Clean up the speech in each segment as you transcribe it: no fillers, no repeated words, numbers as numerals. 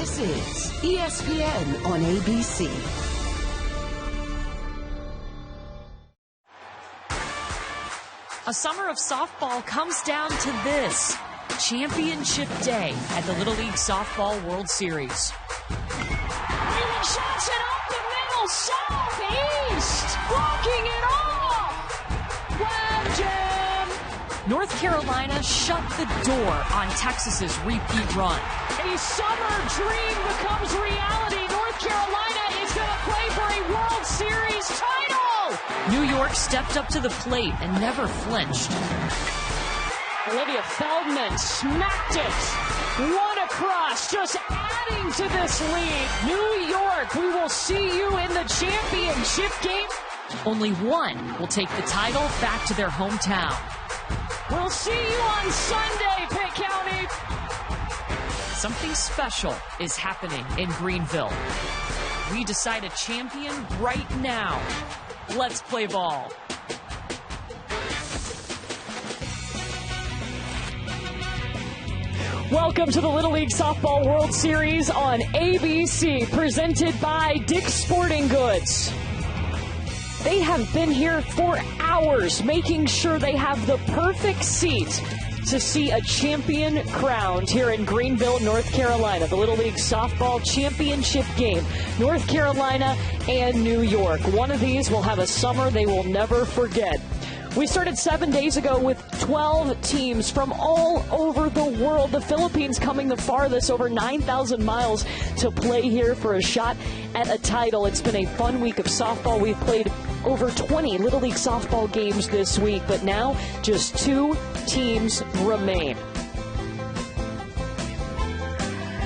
This is ESPN on ABC. A summer of softball comes down to this. Championship Day at the Little League Softball World Series. Breland Johnson up the middle, southeast, walking it off. Wham jam. North Carolina shut the door on Texas's repeat run. A summer dream becomes reality. North Carolina is going to play for a World Series title. New York stepped up to the plate and never flinched. Olivia Feldman smacked it. One across, just adding to this lead. New York, we will see you in the championship game. Only one will take the title back to their hometown. We'll see you on Sunday, Pitt County. Something special is happening in Greenville. We decide a champion right now. Let's play ball. Welcome to the Little League Softball World Series on ABC, presented by Dick's Sporting Goods. They have been here for hours, making sure they have the perfect seat to see a champion crowned here in Greenville, North Carolina. The Little League Softball Championship game, North Carolina and New York. One of these will have a summer they will never forget. We started 7 days ago with 12 teams from all over the world. The Philippines coming the farthest, over 9,000 miles to play here for a shot at a title. It's been a fun week of softball. We've played over 20 Little League softball games this week, but now just 2 teams remain.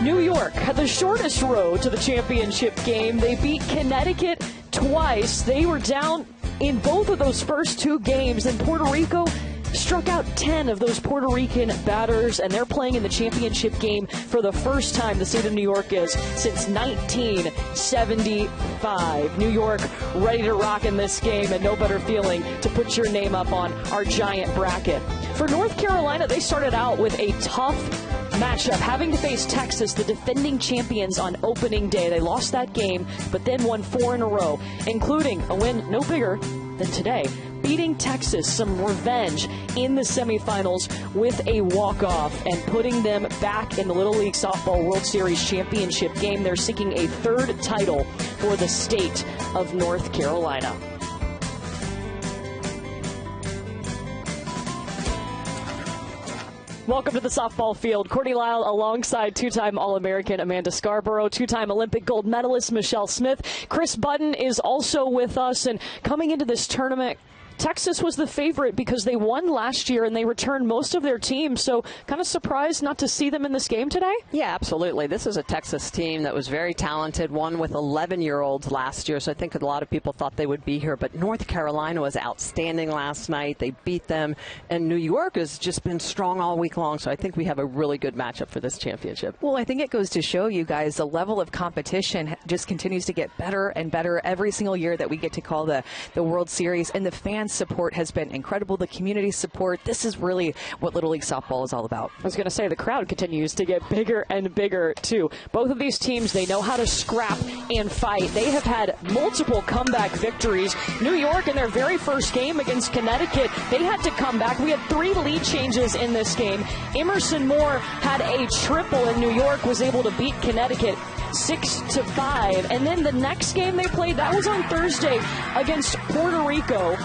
New York had the shortest road to the championship game. They beat Connecticut twice. They were down in both of those first 2 games, and Puerto Rico struck out 10 of those Puerto Rican batters, and they're playing in the championship game for the first time the state of New York is since 1975. New York ready to rock in this game, and no better feeling to put your name up on our giant bracket. For North Carolina, they started out with a tough matchup, having to face Texas, the defending champions, on opening day. They lost that game, but then won 4 in a row, including a win no bigger than today, beating Texas, some revenge in the semifinals with a walk-off and putting them back in the Little League Softball World Series championship game. They're seeking a 3rd title for the state of North Carolina. Welcome to the softball field. Courtney Lyle alongside 2-time All-American Amanda Scarborough, 2-time Olympic gold medalist Michelle Smith. Chris Budden is also with us, and coming into this tournament, Texas was the favorite because they won last year and they returned most of their team. So kind of surprised not to see them in this game today? Yeah, absolutely. This is a Texas team that was very talented, won with 11-year-olds last year. So I think a lot of people thought they would be here. But North Carolina was outstanding last night. They beat them. And New York has just been strong all week long. So I think we have a really good matchup for this championship. Well, I think it goes to show you guys the level of competition just continues to get better and better every single year that we get to call the World Series. And the fans support has been incredible. The community support. This is really what Little League Softball is all about. I was going to say the crowd continues to get bigger and bigger, too. Both of these teams, they know how to scrap and fight. They have had multiple comeback victories. New York, in their very first game against Connecticut, they had to come back. We had 3 lead changes in this game. Emerson Moore had a triple, and New York was able to beat Connecticut 6-5. And then the next game they played, that was on Thursday against Puerto Rico.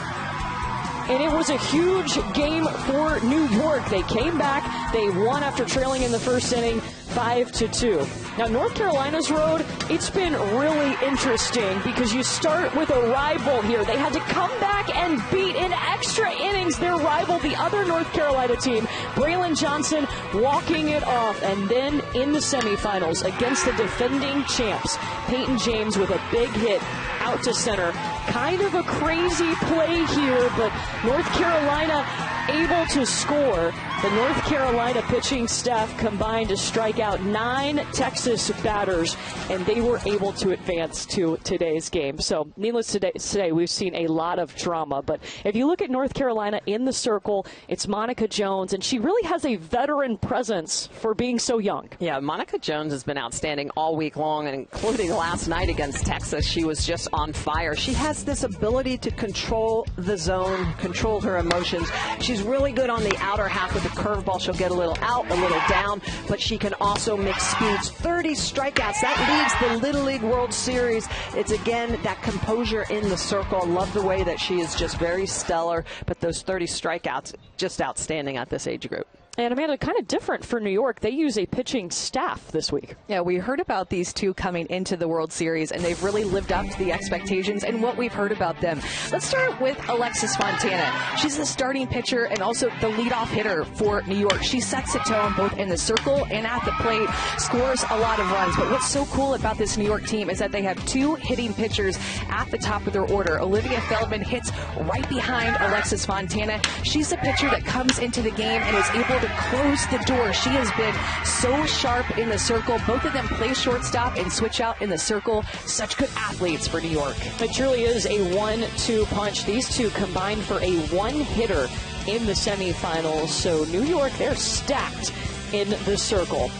And it was a huge game for New York. They came back. They won after trailing in the first inning 5-2. Now, North Carolina's road, it's been really interesting because you start with a rival here. They had to come back and beat in extra innings their rival, the other North Carolina team, Breland Johnson, walking it off. And then in the semifinals against the defending champs, Peyton James with a big hit out to center. Kind of a crazy play here, but North Carolina able to score. The North Carolina pitching staff combined to strike out 9 Texas batters, and they were able to advance to today's game. So needless to say, we've seen a lot of drama. But if you look at North Carolina in the circle, it's Monica Jones, and she really has a veteran presence for being so young. Yeah, Monica Jones has been outstanding all week long, and including last night against Texas. She was just on fire. She has this ability to control the zone, control her emotions. She's really good on the outer half of the curveball. She'll get a little out, a little down, but she can also mix speeds. 30 strikeouts. That leads the Little League World Series. It's, again, that composure in the circle. I love the way that she is just very stellar, but those 30 strikeouts, just outstanding at this age group. And Amanda, kind of different for New York. They use a pitching staff this week. Yeah, we heard about these two coming into the World Series, and they've really lived up to the expectations and what we've heard about them. Let's start with Alexis Fontana. She's the starting pitcher and also the leadoff hitter for New York. She sets the tone both in the circle and at the plate, scores a lot of runs. But what's so cool about this New York team is that they have 2 hitting pitchers at the top of their order. Olivia Feldman hits right behind Alexis Fontana. She's the pitcher that comes into the game and is able to close the door. She has been so sharp in the circle. Both of them play shortstop and switch out in the circle. Such good athletes for New York. It truly is a 1-2 punch. These two combined for a 1-hitter in the semifinals. So New York, they're stacked in the circle.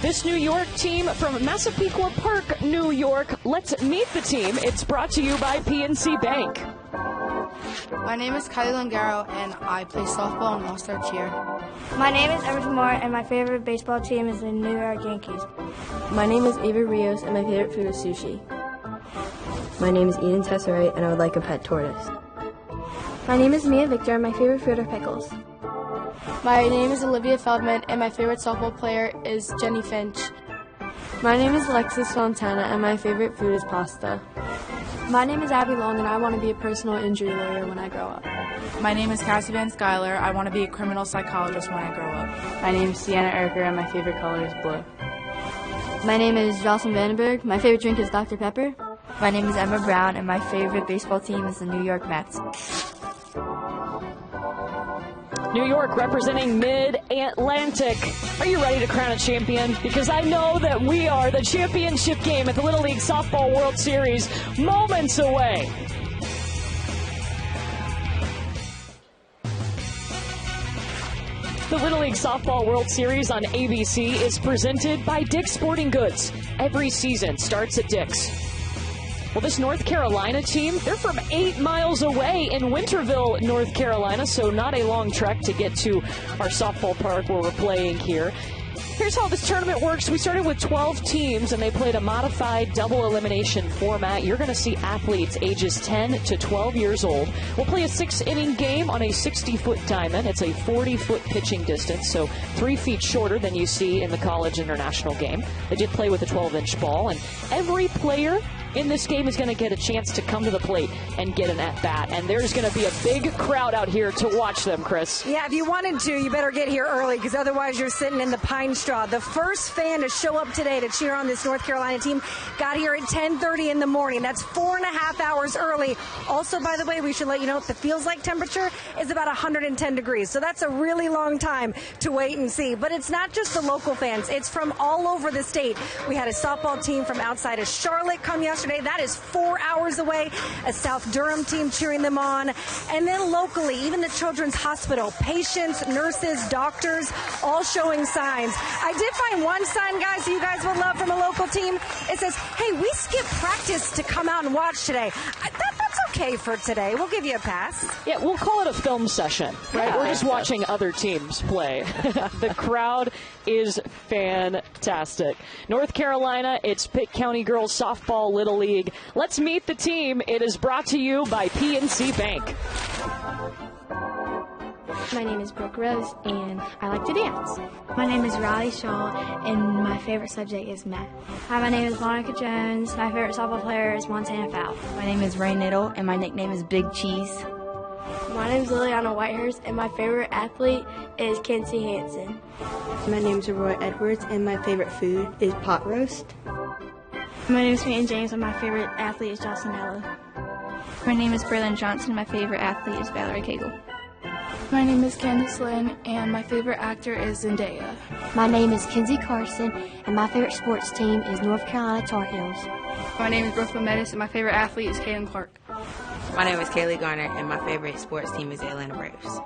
This New York team from Massapequa Park, New York. Let's meet the team. It's brought to you by PNC Bank. My name is Kylie Langaro, and I play softball and all-star cheer. My name is Everton Moore, and my favorite baseball team is the New York Yankees. My name is Ava Rios, and my favorite food is sushi. My name is Eden Tesseret, and I would like a pet tortoise. My name is Mia Victor, and my favorite food are pickles. My name is Olivia Feldman, and my favorite softball player is Jenny Finch. My name is Alexis Fontana, and my favorite food is pasta. My name is Abby Long, and I want to be a personal injury lawyer when I grow up. My name is Cassie Van Schuyler. I want to be a criminal psychologist when I grow up. My name is Sienna Erker, and my favorite color is blue. My name is Jocelyn Vandenberg. My favorite drink is Dr. Pepper. My name is Emma Brown, and my favorite baseball team is the New York Mets. New York representing Mid-Atlantic. Are you ready to crown a champion? Because I know that we are. The championship game at the Little League Softball World Series, moments away. The Little League Softball World Series on ABC is presented by Dick's Sporting Goods. Every season starts at Dick's. Well, this North Carolina team, they're from 8 miles away in Winterville, North Carolina, so not a long trek to get to our softball park where we're playing here. Here's how this tournament works. We started with 12 teams, and they played a modified double elimination format. You're going to see athletes ages 10 to 12 years old. We'll play a 6-inning game on a 60-foot diamond. It's a 40-foot pitching distance, so 3 feet shorter than you see in the college international game. They did play with a 12-inch ball, and every player in this game is going to get a chance to come to the plate and get an at-bat. And there's going to be a big crowd out here to watch them, Chris. Yeah, if you wanted to, you better get here early, because otherwise you're sitting in the pine straw. The first fan to show up today to cheer on this North Carolina team got here at 10:30 in the morning. That's 4.5 hours early. Also, by the way, we should let you know the feels like temperature is about 110 degrees. So that's a really long time to wait and see. But it's not just the local fans. It's from all over the state. We had a softball team from outside of Charlotte come yesterday. That is 4 hours away. A South Durham team cheering them on. And then locally, even the Children's Hospital, patients, nurses, doctors, all showing signs. I did find one sign, guys, that you guys would love from a local team. It says, hey, we skipped practice to come out and watch today. That's okay for today. We'll give you a pass. Yeah, we'll call it a film session, right? Yeah, We're just watching other teams play. The crowd is fantastic. North Carolina, it's Pitt County Girls Softball Little League. Let's meet the team. It is brought to you by PNC Bank. My name is Brooke Rose, and I like to dance. My name is Riley Shaw, and my favorite subject is math. Hi, my name is Monica Jones. My favorite softball player is Montana Fowl. My name is Ray Niddle, and my nickname is Big Cheese. My name is Liliana Whitehurst, and my favorite athlete is Kenzie Hansen. My name is Roy Edwards, and my favorite food is pot roast. My name is Peyton James, and my favorite athlete is Jocelyn Allen. My name is Braylon Johnson. My favorite athlete is Valerie Cagle. My name is Candice Lynn, and my favorite actor is Zendaya. My name is Kenzie Carson, and my favorite sports team is North Carolina Tar Heels. My name is Brooke Metis, and my favorite athlete is Kaden Clark. My name is Kaylee Garner, and my favorite sports team is the Atlanta Braves.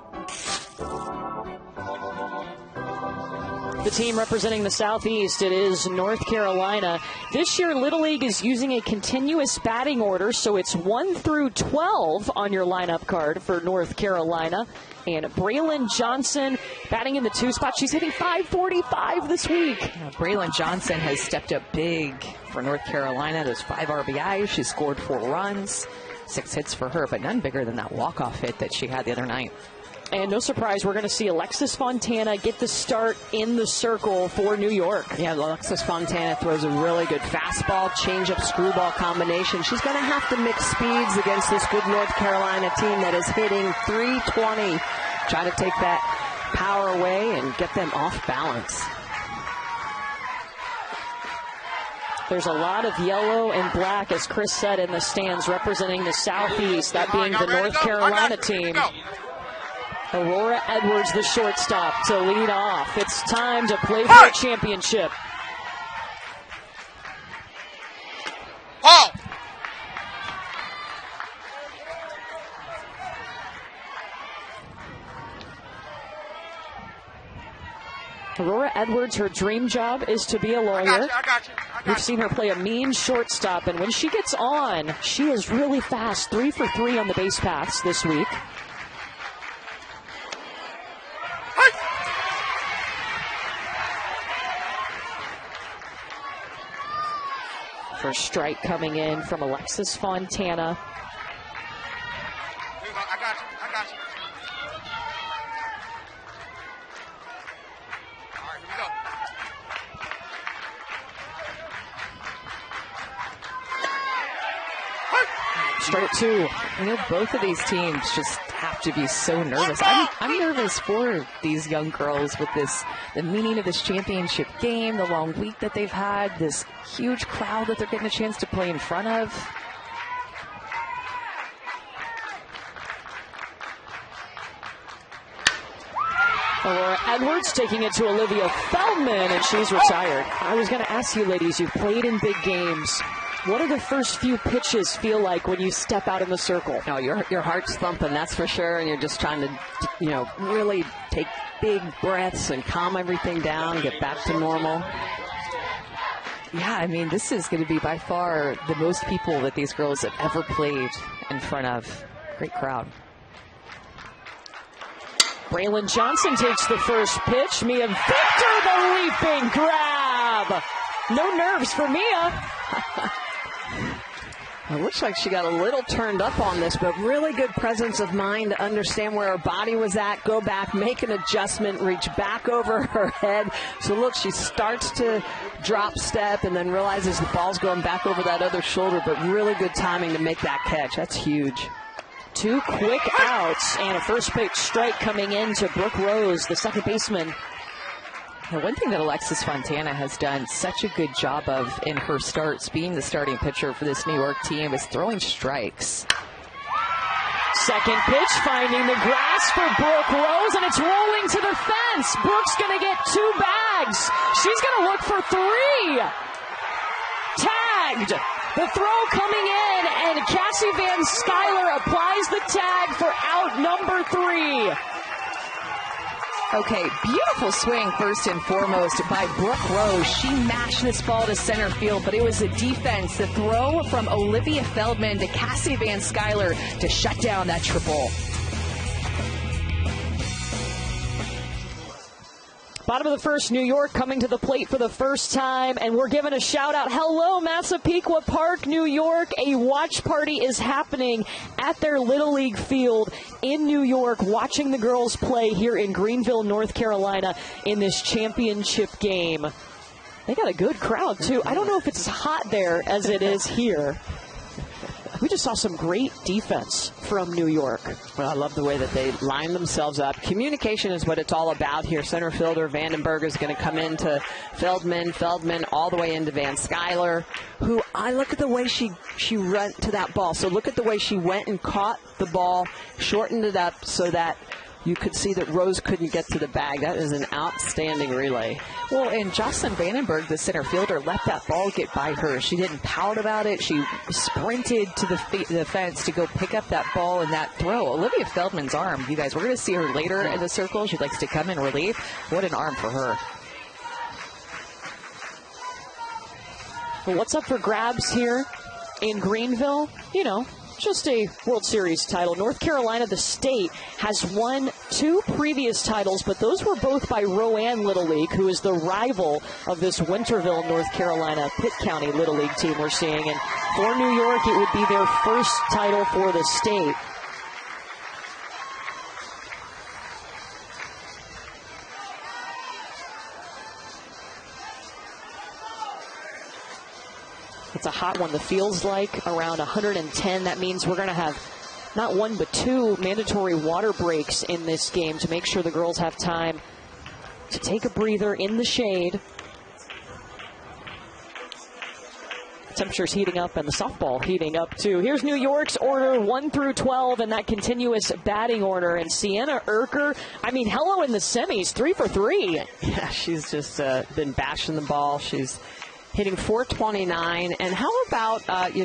The team representing the Southeast, it is North Carolina. This year, Little League is using a continuous batting order, so it's 1 through 12 on your lineup card for North Carolina. And Braylon Johnson batting in the 2 spot. She's hitting .545 this week. Braylon Johnson has stepped up big for North Carolina. Those 5 RBIs. She scored 4 runs, 6 hits for her, but none bigger than that walk-off hit that she had the other night. And no surprise, we're going to see Alexis Fontana get the start in the circle for New York. Yeah, Alexis Fontana throws a really good fastball, changeup, screwball combination. She's going to have to mix speeds against this good North Carolina team that is hitting .320. Try to take that power away and get them off balance. There's a lot of yellow and black, as Chris said, in the stands representing the Southeast, that being the North Carolina team. Aurora Edwards, the shortstop, to lead off. It's time to play for a championship. Aurora Edwards, her dream job is to be a lawyer. We've seen her play a mean shortstop, and when she gets on, she is really fast. 3 for 3 on the base paths this week. First strike coming in from Alexis Fontana. I got you. All right, here we go. Strike 2. I know both of these teams just have to be so nervous. I'm nervous for these young girls with the meaning of this championship game, the long week that they've had, this huge crowd that they're getting a chance to play in front of. Aurora Edwards taking it to Olivia Feldman, and she's retired. I was going to ask you, ladies, you've played in big games. What do the first few pitches feel like when you step out in the circle? No, your heart's thumping, that's for sure, and you're just trying to, really take big breaths and calm everything down, get back to normal. Yeah, I mean, this is going to be by far the most people that these girls have ever played in front of. Great crowd. Braylon Johnson takes the first pitch. Mia Victor, the leaping grab. No nerves for Mia. It looks like she got a little turned up on this, but really good presence of mind to understand where her body was at, go back, make an adjustment, reach back over her head. So look, she starts to drop step and then realizes the ball's going back over that other shoulder, but really good timing to make that catch. That's huge. 2 quick outs and a first pitch strike coming in to Brooke Rose, the second baseman. The one thing that Alexis Fontana has done such a good job of in her starts, being the starting pitcher for this New York team, is throwing strikes. Second pitch, finding the grass for Brooke Rose, and it's rolling to the fence. Brooke's going to get 2 bags. She's going to look for 3. Tagged. The throw coming in, and Cassie Van Skyler applies the tag for out number 3. Okay, beautiful swing first and foremost by Brooke Rose. She mashed this ball to center field, but it was the defense, the throw from Olivia Feldman to Cassie Van Skyler to shut down that triple. Bottom of the first, New York coming to the plate for the first time, and we're giving a shout out. Hello, Massapequa Park, New York. A watch party is happening at their Little League field in New York, watching the girls play here in Greenville, North Carolina in this championship game. They got a good crowd, too. I don't know if it's as hot there as it is here. We just saw some great defense from New York. Well, I love the way that they line themselves up. Communication is what it's all about here. Center fielder Vandenberg is going to come into Feldman all the way into Van Skyler, who I look at the way she went to that ball. So look at the way she went and caught the ball, shortened it up so that you could see that Rose couldn't get to the bag. That is an outstanding relay. Well, and Jocelyn Vandenberg, the center fielder, let that ball get by her. She didn't pout about it. She sprinted to the fence to go pick up that ball and that throw. Olivia Feldman's arm, you guys, we're going to see her later in the circle. She likes to come in relief. What an arm for her. Well, what's up for grabs here in Greenville? You know, just a World Series title. North Carolina, the state, has won 2 previous titles, but those were both by Rowan Little League, who is the rival of this Winterville, North Carolina, Pitt County Little League team we're seeing. And for New York, it would be their first title for the state. It's a hot one. The field's like around 110. That means we're going to have not 1 but 2 mandatory water breaks in this game to make sure the girls have time to take a breather in the shade. The temperature's heating up and the softball heating up too. Here's New York's order 1 through 12 and that continuous batting order. And Sienna Erker, I mean, hello in the semis, 3 for 3. Yeah, she's just been bashing the ball. She's hitting .429, and how about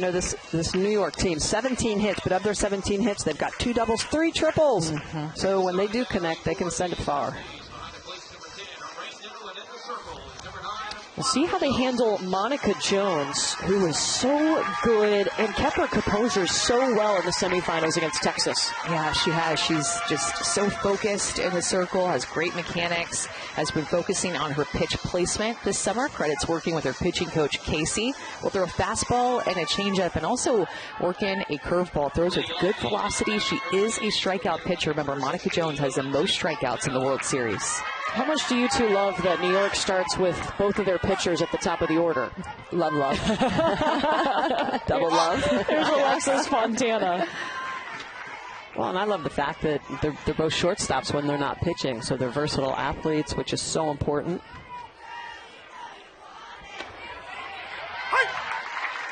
this New York team? 17 hits, but of their 17 hits, they've got 2 doubles, 3 triples. So when they do connect, they can send it far. We'll see how they handle Monica Jones, who is so good and kept her composure so well in the semifinals against Texas. Yeah, she has. She's just so focused in the circle, has great mechanics, has been focusing on her pitch placement this summer. Credits working with her pitching coach, Casey. Will throw a fastball and a changeup and also working a curveball. Throws with good velocity. She is a strikeout pitcher. Remember, Monica Jones has the most strikeouts in the World Series. How much do you two love that New York starts with both of their pitchers at the top of the order? Love. Double love. There's Alexis Fontana. Well, and I love the fact that they're both shortstops when they're not pitching, so they're versatile athletes, which is so important.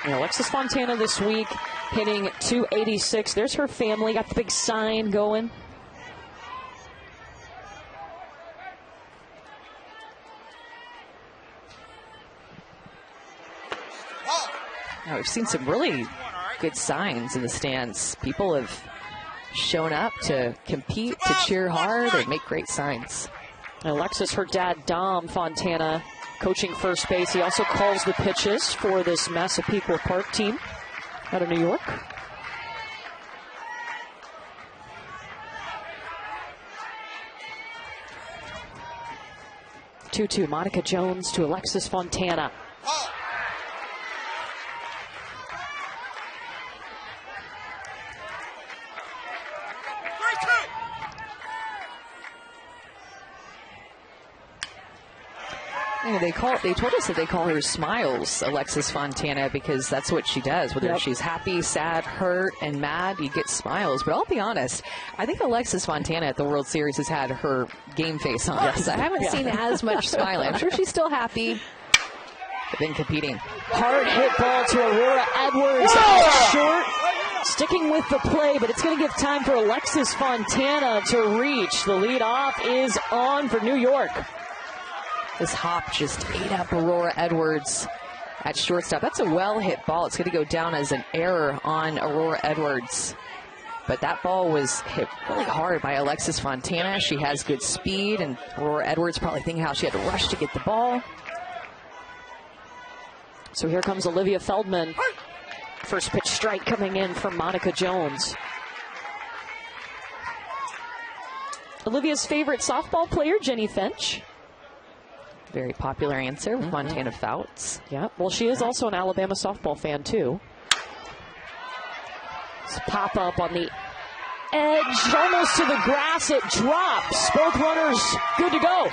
And Alexis Fontana this week hitting .286. There's her family. Got the big sign going. Now, we've seen some really good signs in the stands. People have shown up to compete, to cheer hard, and make great signs. And Alexis, her dad, Dom Fontana, coaching first base. He also calls the pitches for this Massapequa Park team out of New York. Two-two, Monica Jones to Alexis Fontana. They told us that they call her Smiles, Alexis Fontana, because that's what she does. Whether she's happy, sad, hurt, and mad, you get smiles. But I'll be honest, I think Alexis Fontana at the World Series has had her game face on. Yes. I haven't seen as much smiling. I'm sure she's still happy, but then competing. Hard hit ball to Aurora Edwards out short. Sticking with the play, but it's going to give time for Alexis Fontana to reach. The lead off is on for New York. This hop just ate up Aurora Edwards at shortstop. That's a well-hit ball. It's going to go down as an error on Aurora Edwards. But that ball was hit really hard by Alexis Fontana. She has good speed, and Aurora Edwards probably thinking how she had to rush to get the ball. So here comes Olivia Feldman. First pitch strike coming in from Monica Jones. Olivia's favorite softball player, Jenny Finch. Very popular answer with Montana Fouts. Yeah, well, she is also an Alabama softball fan, too. It's pop up on the edge, almost to the grass. It drops. Both runners good to go.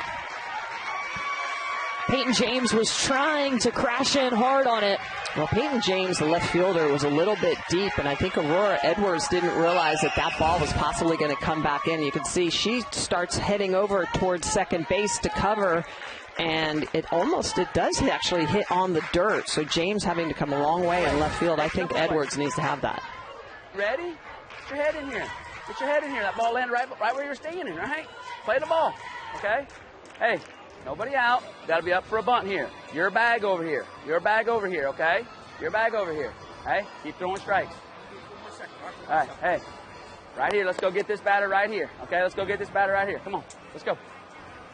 Peyton James was trying to crash in hard on it. Well, Peyton James, the left fielder, was a little bit deep, and I think Aurora Edwards didn't realize that that ball was possibly going to come back in. You can see she starts heading over towards second base to cover, and it does actually hit on the dirt. So James having to come a long way in left field. I think Edwards needs to have that. Ready? Put your head in here. Get your head in here. That ball landed right where you're standing, right? Play the ball, okay? Hey, nobody out. Got to be up for a bunt here. Your bag over here. Your bag over here, okay? Your bag over here. Hey, keep throwing strikes. All right, hey, right here. Let's go get this batter right here, okay? Let's go get this batter right here. Come on, let's go.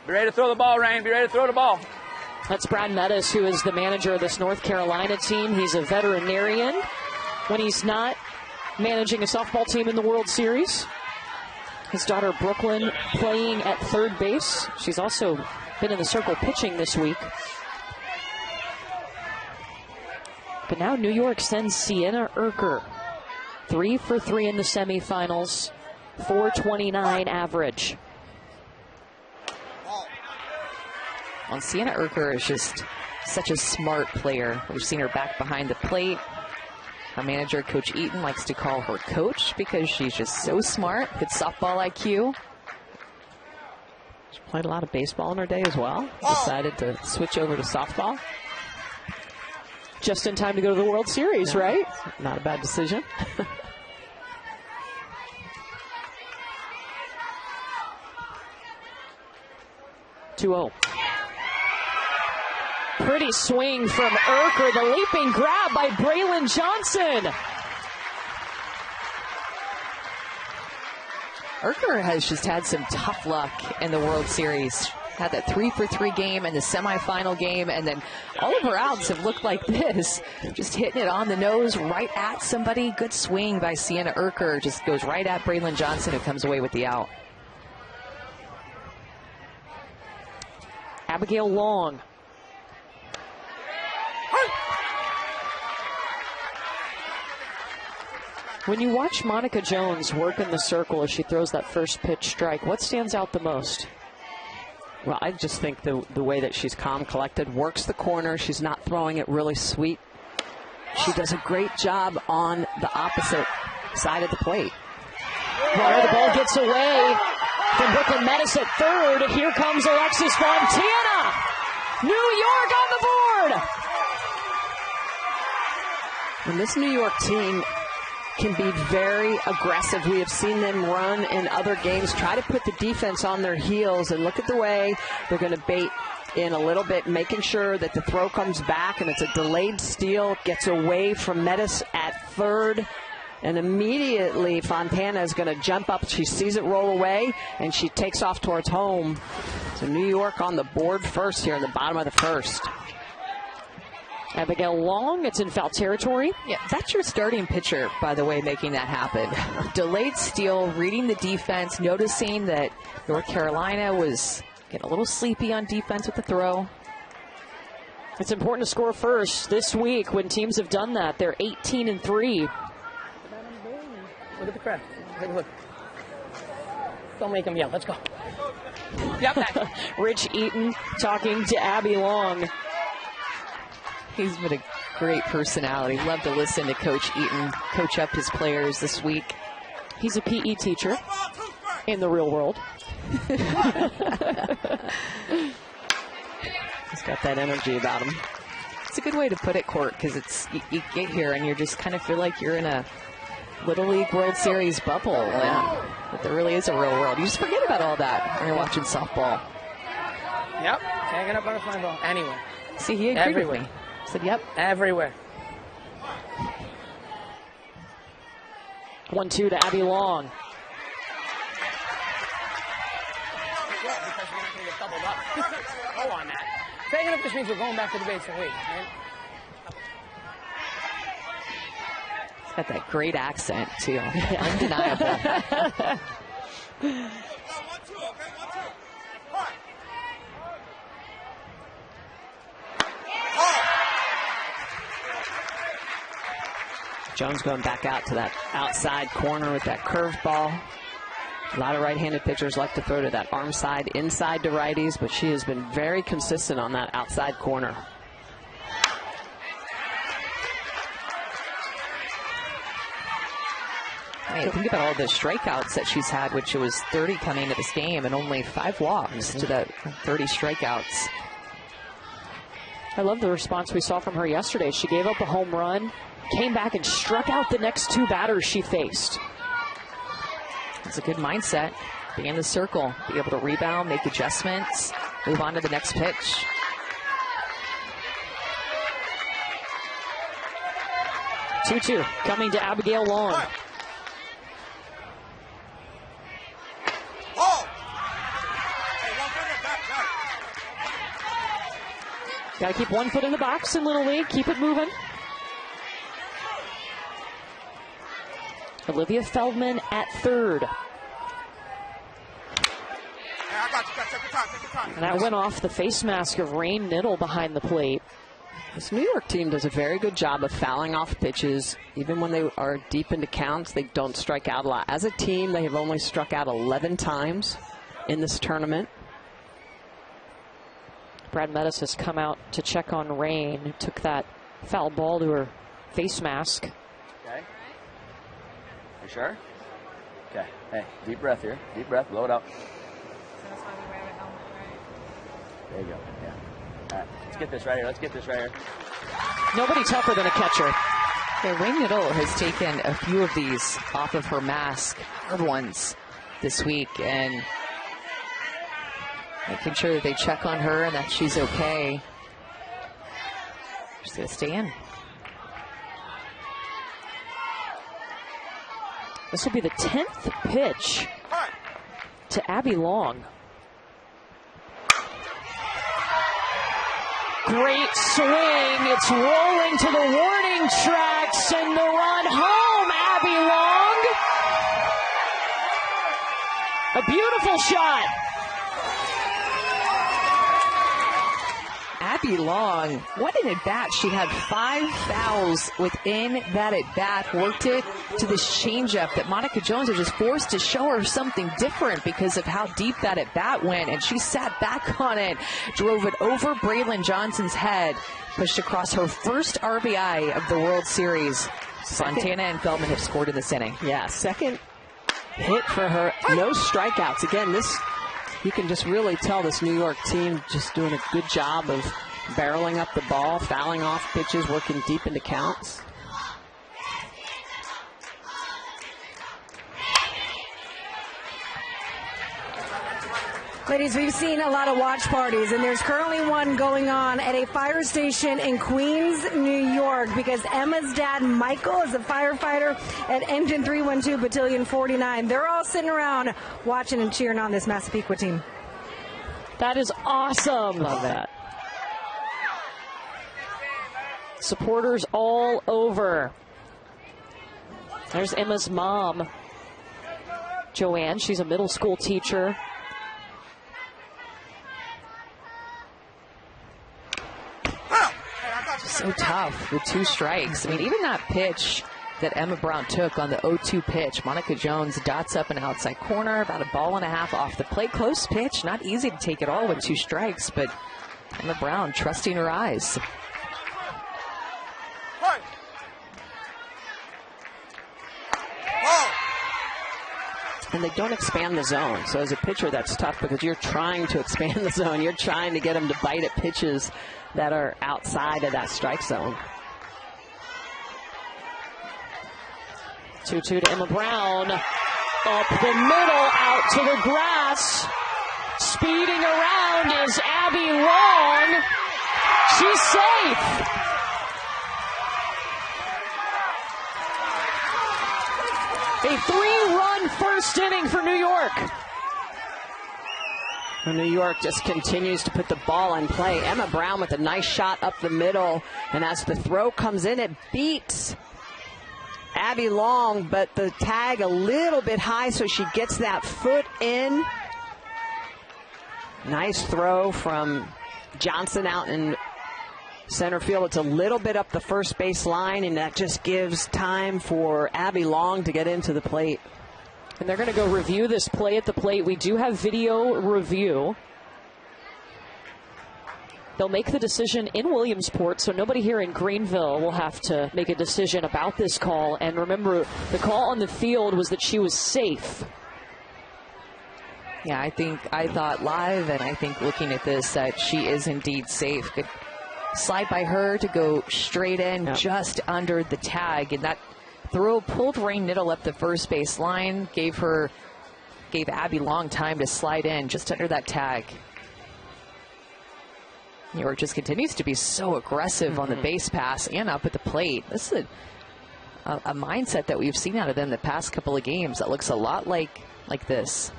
Be ready to throw the ball, Rain. Be ready to throw the ball. That's Brad Metis, who is the manager of this North Carolina team. He's a veterinarian when he's not managing a softball team in the World Series. His daughter Brooklyn playing at third base. She's also been in the circle pitching this week. But now New York sends Sienna Erker. 3 for 3 in the semifinals, 429 average. Well, Sienna Erker is just such a smart player. We've seen her back behind the plate. Her manager, Coach Eaton, likes to call her coach because she's just so smart. Good softball IQ. She played a lot of baseball in her day as well. Decided to switch over to softball. Just in time to go to the World Series, No, right? Not a bad decision. (2-0). Pretty swing from Erker. The leaping grab by Braylon Johnson. Erker has just had some tough luck in the World Series. Had that 3 for 3 game in the semifinal game, and then all of her outs have looked like this. Just hitting it on the nose right at somebody. Good swing by Sienna Erker. Just goes right at Braylon Johnson, who comes away with the out. Abigail Long. When you watch Monica Jones work in the circle as she throws that first pitch strike, what stands out the most? Well, I just think the way that she's calm, collected, works the corner. She's not throwing it really sweet. She does a great job on the opposite side of the plate. Well, the ball gets away from Brooklyn Metis at third. Here comes Alexis Fontana. New York on the board. And this New York team can be very aggressive. We have seen them run in other games, try to put the defense on their heels, and look at the way they're going to bait in a little bit, making sure that the throw comes back, and it's a delayed steal, gets away from Metis at third, and immediately Fontana is going to jump up. She sees it roll away, and she takes off towards home. So New York on the board first here in the bottom of the first. Abigail Long, it's in foul territory. Yeah, that's your starting pitcher, by the way, making that happen. Delayed steal, reading the defense, noticing that North Carolina was getting a little sleepy on defense with the throw. It's important to score first this week when teams have done that. They're 18-3. Look at the crowd. Take a look. Don't make them yell. Let's go. Yep. Rich Eaton talking to Abby Long. He's been a great personality. Love to listen to Coach Eaton coach up his players this week. He's a PE teacher in the real world. He's got that energy about him. It's a good way to put it, Court, because it's you get here and you just kind of feel like you're in a Little League World Series bubble. Yeah. But there really is a real world. You just forget about all that when you're watching softball. Yep. Can't get up on a fly ball anywhere. See, he agreed Everywhere. with me. Said, yep. Everywhere. 1-2 to Abby Long. Because we're not going to get doubled up. Hold on, Matt. Taking up just means we're going back to the base and wait, man. He's got that great accent, too. Undeniable. Jones going back out to that outside corner with that curveball. A lot of right-handed pitchers like to throw to that arm side, inside to righties, but she has been very consistent on that outside corner. Hey, think about all the strikeouts that she's had, which was 30 coming into this game, and only 5 walks to that 30 strikeouts. I love the response we saw from her yesterday. She gave up a home run, came back and struck out the next 2 batters she faced. It's a good mindset. Be in the circle, be able to rebound, make adjustments, move on to the next pitch. Two coming to Abigail Long. Got to keep one foot in the box in Little League. Keep it moving. Olivia Feldman at third. And that went off the face mask of Rain Niddle behind the plate. This New York team does a very good job of fouling off pitches. Even when they are deep into counts, they don't strike out a lot. As a team, they have only struck out 11 times in this tournament. Brad Metis has come out to check on Rain, who took that foul ball to her face mask. Okay. You sure? Okay. Hey, deep breath here. Deep breath. Blow it up. There you go. Yeah. All right. Let's get this right here. Let's get this right here. Nobody tougher than a catcher. Yeah, Rain Niddle has taken a few of these off of her mask, hard ones, this week, and making sure that they check on her and that she's okay. She's going to stay in. This will be the 10th pitch to Abby Long. Great swing. It's rolling to the warning tracks and the run home. Abby Long. A beautiful shot. Abby Long, what an at-bat. She had 5 fouls within that at-bat, worked it to this changeup that Monica Jones was just forced to show her something different because of how deep that at-bat went, and she sat back on it, drove it over Braylon Johnson's head, pushed across her first RBI of the World Series. Fontana and Feldman have scored in this inning. Yeah, second hit for her. No strikeouts. Again, this, you can just really tell this New York team just doing a good job of barreling up the ball, fouling off pitches, working deep into counts. Ladies, we've seen a lot of watch parties, and there's currently one going on at a fire station in Queens, New York, because Emma's dad, Michael, is a firefighter at Engine 312 Battalion 49. They're all sitting around watching and cheering on this Massapequa team. That is awesome. Love that. Supporters all over. There's Emma's mom, Joanne. She's a middle school teacher. So tough with 2 strikes. I mean, even that pitch that Emma Brown took on the 0-2 pitch, Monica Jones dots up an outside corner, about a ball and a half off the plate. Close pitch, not easy to take it all with 2 strikes, but Emma Brown trusting her eyes. And they don't expand the zone. So as a pitcher, that's tough because you're trying to expand the zone. You're trying to get them to bite at pitches that are outside of that strike zone. 2-2 to Emma Brown. Up the middle, out to the grass. Speeding around is Abby Long. She's safe. A 3-run first inning for New York. And New York just continues to put the ball in play. Emma Brown with a nice shot up the middle. And as the throw comes in, it beats Abby Long, but the tag a little bit high, so she gets that foot in. Nice throw from Johnson out in center field. It's a little bit up the first base line, and that just gives time for Abby Long to get into the plate. And they're going to go review this play at the plate. We do have video review. They'll make the decision in Williamsport, so nobody here in Greenville will have to make a decision about this call. And remember, the call on the field was that she was safe. Yeah, I thought live, and I think looking at this, that she is indeed safe. Good slide by her to go straight in, just under the tag, and that throw pulled Rain Niddle up the first base line, gave her gave Abby Long time to slide in just under that tag. New York just continues to be so aggressive on the base pass and up at the plate. This is a mindset that we've seen out of them the past couple of games that looks a lot like this.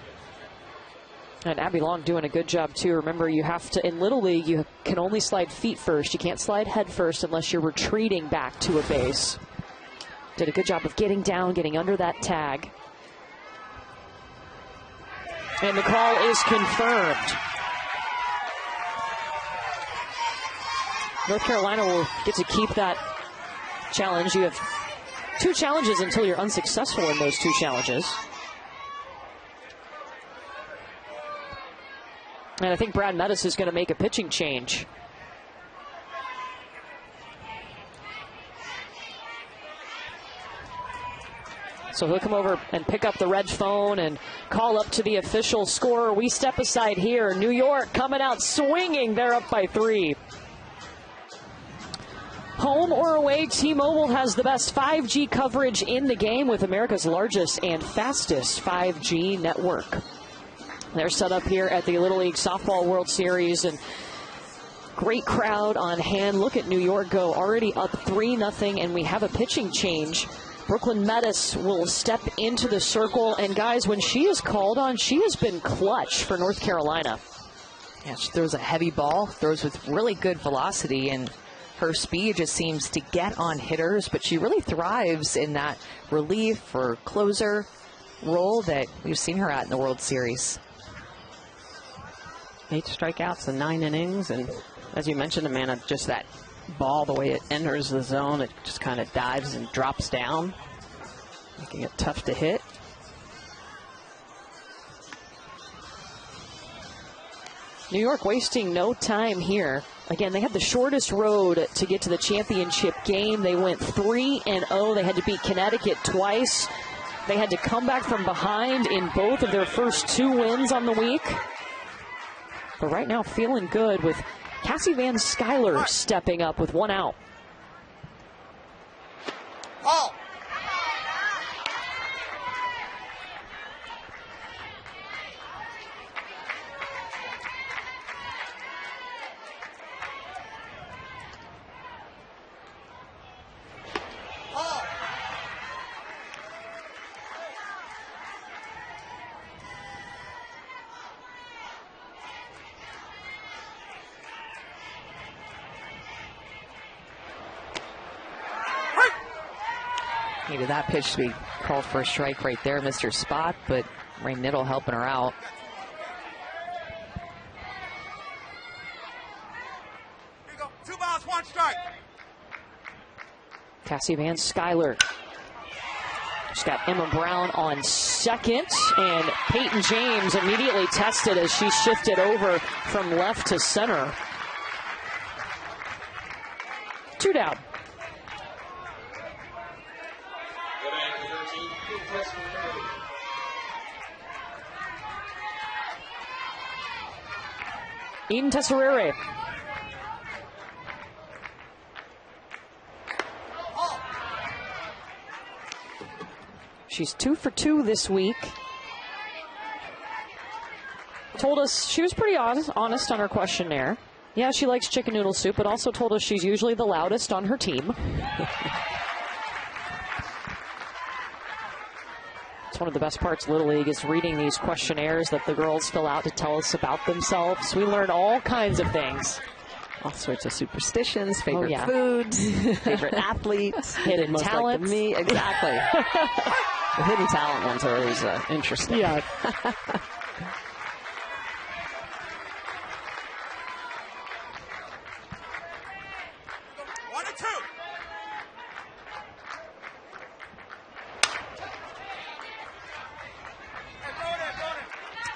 And Abby Long doing a good job, too. Remember, you have to, in Little League, you can only slide feet first. You can't slide head first unless you're retreating back to a base. Did a good job of getting down, getting under that tag. And the call is confirmed. North Carolina will get to keep that challenge. You have 2 challenges until you're unsuccessful in those 2 challenges. And I think Brad Metis is going to make a pitching change. So he'll come over and pick up the red phone and call up to the official scorer. We step aside here. New York coming out swinging. They're up by 3. Home or away, T-Mobile has the best 5G coverage in the game with America's largest and fastest 5G network. They're set up here at the Little League Softball World Series, and great crowd on hand. Look at New York go, already up 3-0, and we have a pitching change. Brooklyn Metis will step into the circle, and guys, when she is called on, she has been clutch for North Carolina. Yeah, she throws a heavy ball, throws with really good velocity, and her speed just seems to get on hitters, but she really thrives in that relief or closer role that we've seen her at in the World Series. 8 strikeouts in 9 innings, and as you mentioned, Amanda, just that ball, the way it enters the zone, it just kind of dives and drops down, making it tough to hit. New York wasting no time here. Again, they had the shortest road to get to the championship game. They went 3-0. They had to beat Connecticut twice. They had to come back from behind in both of their first 2 wins on the week. But right now, feeling good with Cassie Van Skyler stepping up with 1 out. Oh. Needed that pitch to be called for a strike right there, Mr. Spot, but Ray Niddle helping her out. Here you go. 2 balls, 1 strike. Cassie Van Skyler. She's got Emma Brown on second, and Peyton James immediately tested as she shifted over from left to center. 2 down. Eden Tesserere. She's 2 for 2 this week. Told us she was pretty honest on her questionnaire. Yeah, she likes chicken noodle soup, but also told us she's usually the loudest on her team. One of the best parts of Little League is reading these questionnaires that the girls fill out to tell us about themselves. We learn all kinds of things. All sorts of superstitions, favorite foods, favorite athletes, hidden talents. Like me, exactly. The hidden talent ones are always interesting. Yeah. 1 and 2.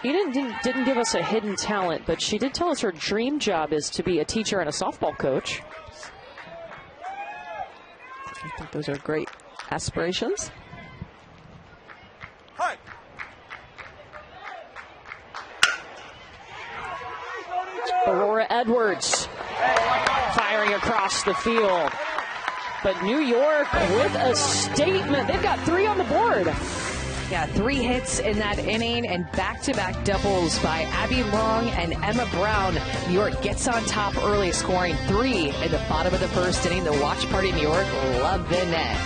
Eden didn't give us a hidden talent, but she did tell us her dream job is to be a teacher and a softball coach. I think those are great aspirations. Hi. Aurora Edwards firing across the field. But New York with a statement. They've got 3 on the board. Yeah, 3 hits in that inning and back-to-back doubles by Abby Long and Emma Brown. New York gets on top early, scoring 3 in the bottom of the first inning. The watch party in New York loving it.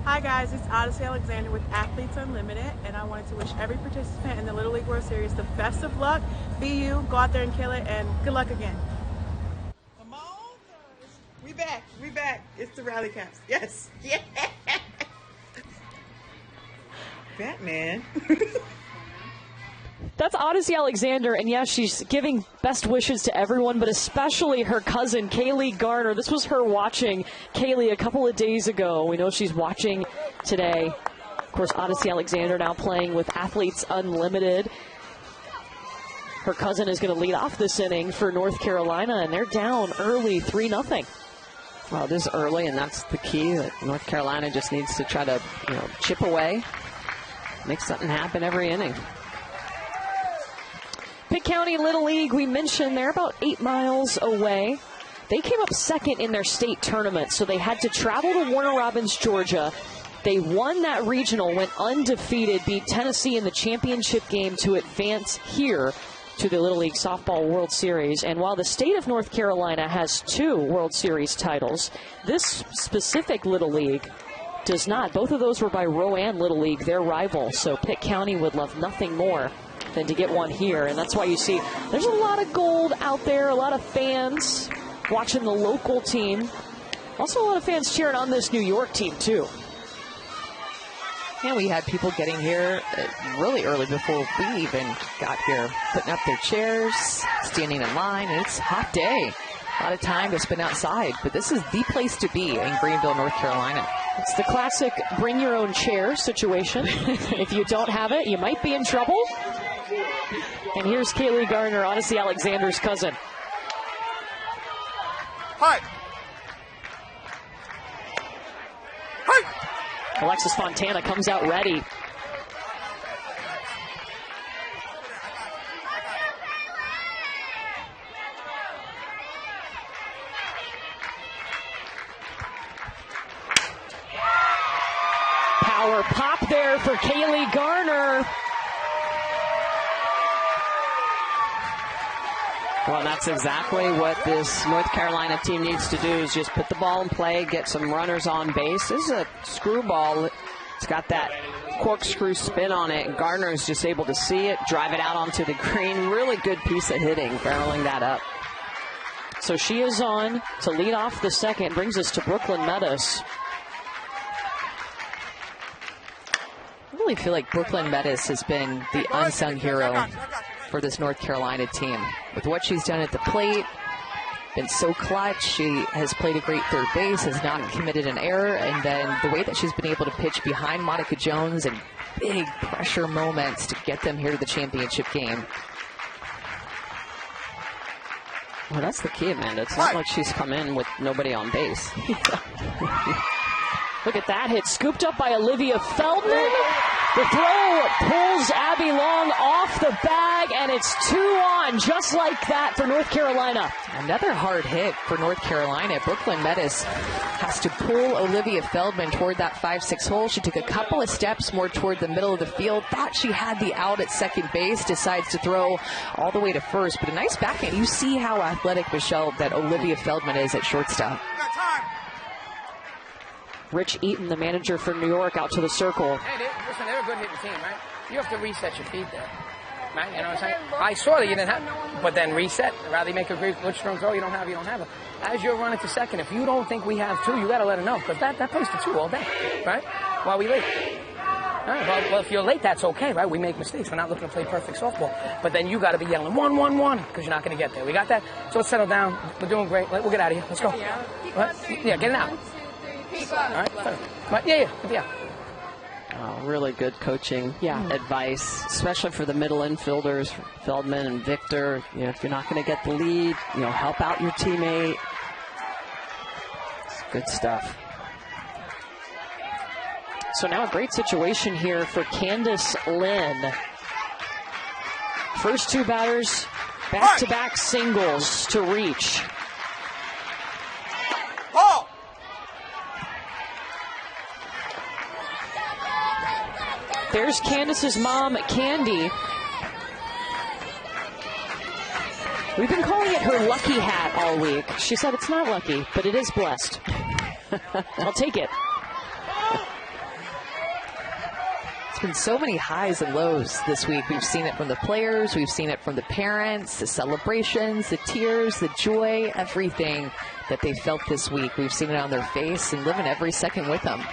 Hi guys, it's Odyssey Alexander with Athletes Unlimited, and I wanted to wish every participant in the Little League World Series the best of luck. Be you, go out there and kill it, and good luck again. We back. It's the rally caps. Yes. Yeah. Batman. That's Odyssey Alexander, and yes, she's giving best wishes to everyone, but especially her cousin, Kaylee Garner. This was her watching Kaylee a couple of days ago. We know she's watching today. Of course, Odyssey Alexander now playing with Athletes Unlimited. Her cousin is going to lead off this inning for North Carolina, and they're down early 3-0. Well, it is early, and that's the key. That North Carolina just needs to try to, chip away, make something happen every inning. Pitt County Little League, we mentioned they're about 8 miles away. They came up second in their state tournament, so they had to travel to Warner Robins, Georgia. They won that regional, went undefeated, beat Tennessee in the championship game to advance here to the Little League Softball World Series. And while the state of North Carolina has 2 World Series titles, this specific Little League does not. Both of those were by Rowan Little League, their rival. So Pitt County would love nothing more than to get one here. And that's why you see there's a lot of gold out there, a lot of fans watching the local team. Also a lot of fans cheering on this New York team, too. And we had people getting here really early before we even got here, putting up their chairs, standing in line, and it's a hot day. A lot of time to spend outside, but this is the place to be in Greenville, North Carolina. It's the classic bring your own chair situation. If you don't have it, you might be in trouble. And here's Kaylee Garner, Odyssey Alexander's cousin. Hi. Alexis Fontana comes out ready. Power pop there for Kaylee Garner. Well, that's exactly what this North Carolina team needs to do, is just put the ball in play, get some runners on base. This is a screwball. It's got that corkscrew spin on it. Gardner's just able to see it, drive it out onto the green. Really good piece of hitting, barreling that up. So she is on to lead off the second. Brings us to Brooklyn Meadows. I really feel like Brooklyn Meadows has been the unsung hero for this North Carolina team. With what she's done at the plate, been so clutch. She has played a great third base, has not committed an error, and then the way that she's been able to pitch behind Monica Jones in big pressure moments to get them here to the championship game. Well, that's the key, Amanda. It's not like she's come in with nobody on base. Look at that hit, scooped up by Olivia Feldman. The throw pulls Abby Long off the bag, and it's 2 on, just like that for North Carolina. Another hard hit for North Carolina. Brooklyn Meadows has to pull Olivia Feldman toward that 5-6 hole. She took a couple of steps more toward the middle of the field, thought she had the out at second base, decides to throw all the way to first. But a nice backhand. You see how athletic, Michelle, that Olivia Feldman is at shortstop. Rich Eaton, the manager for New York, out to the circle. Hey, listen, they're a good hitting team, right? You have to reset your feet there, right? You know what I'm saying? I saw that you didn't have, but then reset. Rather you make a good strong throw, you don't have it. As you're running to second, if you don't think we have 2, you got to let them know, because that plays to 2 all day, right? While we late. All right, well, if you're late, that's okay, right? We make mistakes. We're not looking to play perfect softball. But then you got to be yelling 1, 1, 1, because you're not going to get there. We got that? So let's settle down. We're doing great. We'll get out of here. Let's go. What? Yeah, get it out. All right. But yeah. Really good coaching advice, especially for the middle infielders, Feldman and Victor. If you're not going to get the lead, help out your teammate. It's good stuff. So now a great situation here for Candace Lynn. First 2 batters, back-to-back singles to reach. There's Candace's mom, Candy. We've been calling it her lucky hat all week. She said it's not lucky, but it is blessed. I'll take it. It's been so many highs and lows this week. We've seen it from the players. We've seen it from the parents, the celebrations, the tears, the joy, everything that they felt this week. We've seen it on their face and living every second with them.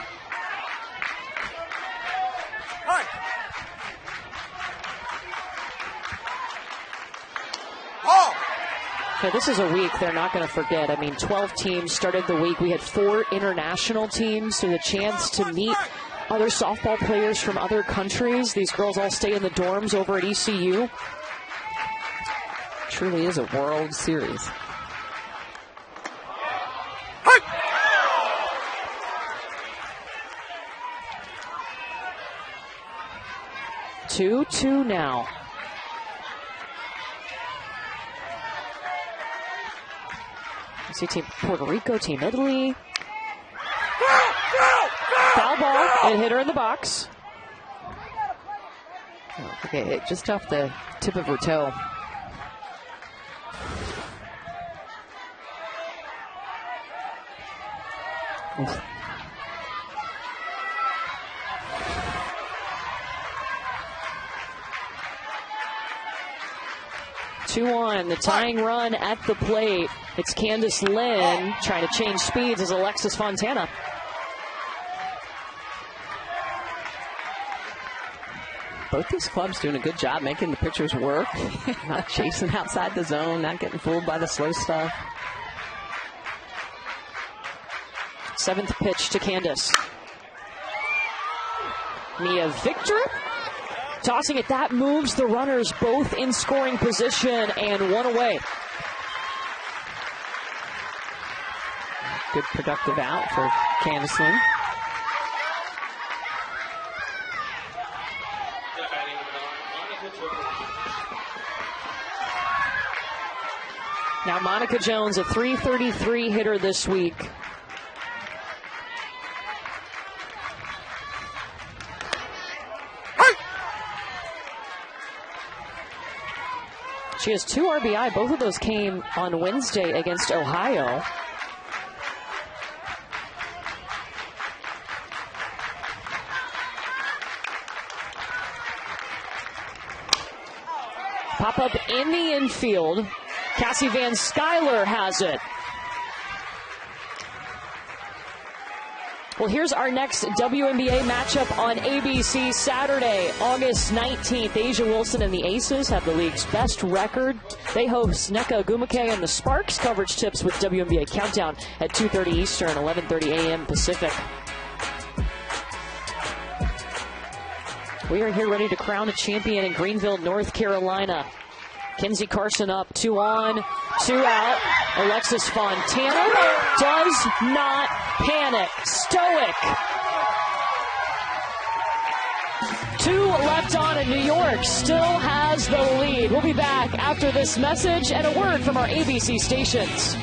So this is a week they're not going to forget. I mean, 12 teams started the week. We had 4 international teams, so the chance to meet other softball players from other countries. These girls all stay in the dorms over at ECU. Truly is a World Series. Two now. You see Team Puerto Rico, Team Italy. Foul ball, and hit her in the box. Okay, just off the tip of her toe. Oof. Two on, the tying run at the plate. It's Candace Lynn trying to change speeds as Alexis Fontana. Both these clubs doing a good job making the pitchers work. Not chasing outside the zone, not getting fooled by the slow stuff. 7th pitch to Candace. Mia Victor tossing it. That moves the runners both in scoring position and 1 away. Good productive out for Candace Lynn. Now Monica Jones, a .333 hitter this week. She has 2 RBI. Both of those came on Wednesday against Ohio. Pop up in the infield. Cassie Van Skyler has it. Well, here's our next WNBA matchup on ABC Saturday, August 19th. Asia Wilson and the Aces have the league's best record. They host Nneka Ogwumike and the Sparks. Coverage tips with WNBA Countdown at 2:30 Eastern, 11:30 a.m. Pacific. We are here ready to crown a champion in Greenville, North Carolina. Kenzie Carson up, 2 on, 2 out. Alexis Fontana does not panic. Stoic. 2 left on, and New York still has the lead. We'll be back after this message and a word from our ABC stations.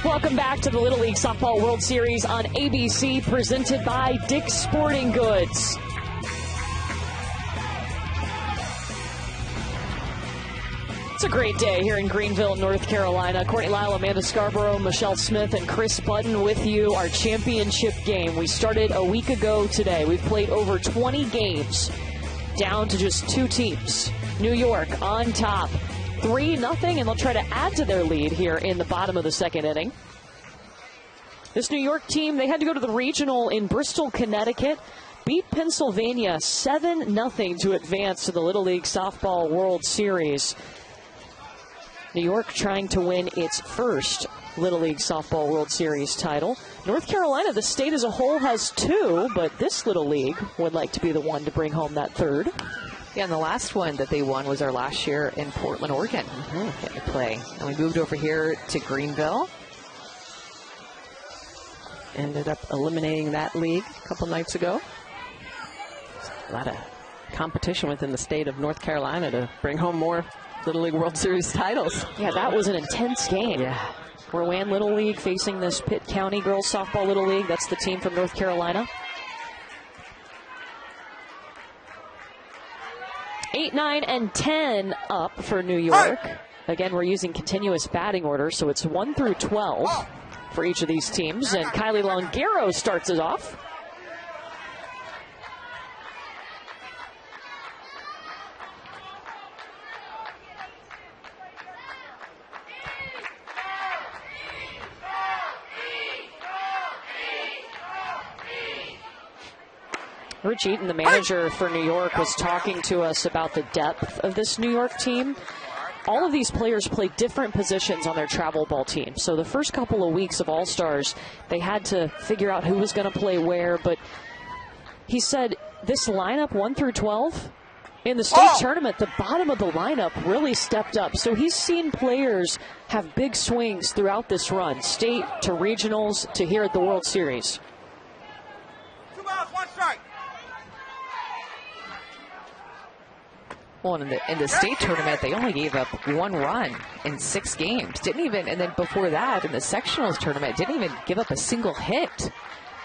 Welcome back to the Little League Softball World Series on ABC, presented by Dick's Sporting Goods. It's a great day here in Greenville, North Carolina. Courtney Lyle, Amanda Scarborough, Michelle Smith, and Chris Button with you. Our championship game. We started a week ago today. We've played over 20 games, down to just 2 teams. New York on top, 3-0, and they'll try to add to their lead here in the bottom of the 2nd inning. This New York team, they had to go to the regional in Bristol, Connecticut. Beat Pennsylvania 7-0 to advance to the Little League Softball World Series. New York trying to win its first Little League Softball World Series title. North Carolina, the state as a whole, has 2, but this Little League would like to be the one to bring home that 3rd. Yeah, and the last one that they won was our last year in Portland, Oregon. Getting to play. And we moved over here to Greenville. Ended up eliminating that league a couple nights ago. A lot of competition within the state of North Carolina to bring home more Little League World Series titles. Yeah, that was an intense game. Yeah. Rowan Little League facing this Pitt County Girls Softball Little League. That's the team from North Carolina. 8, 9, and 10 up for New York. Again, we're using continuous batting order, so it's 1 through 12 for each of these teams. And Kylie Longaro starts it off. Rich Eaton, the manager for New York, was talking to us about the depth of this New York team. All of these players play different positions on their travel ball team. So the first couple of weeks of All-Stars, they had to figure out who was going to play where. But he said this lineup, 1 through 12, in the state tournament, the bottom of the lineup really stepped up. So he's seen players have big swings throughout this run, state to regionals to here at the World Series. 2 balls, 1 strike. Well, in the state tournament, they only gave up 1 run in 6 games. And then before that, in the sectionals tournament, didn't even give up a single hit.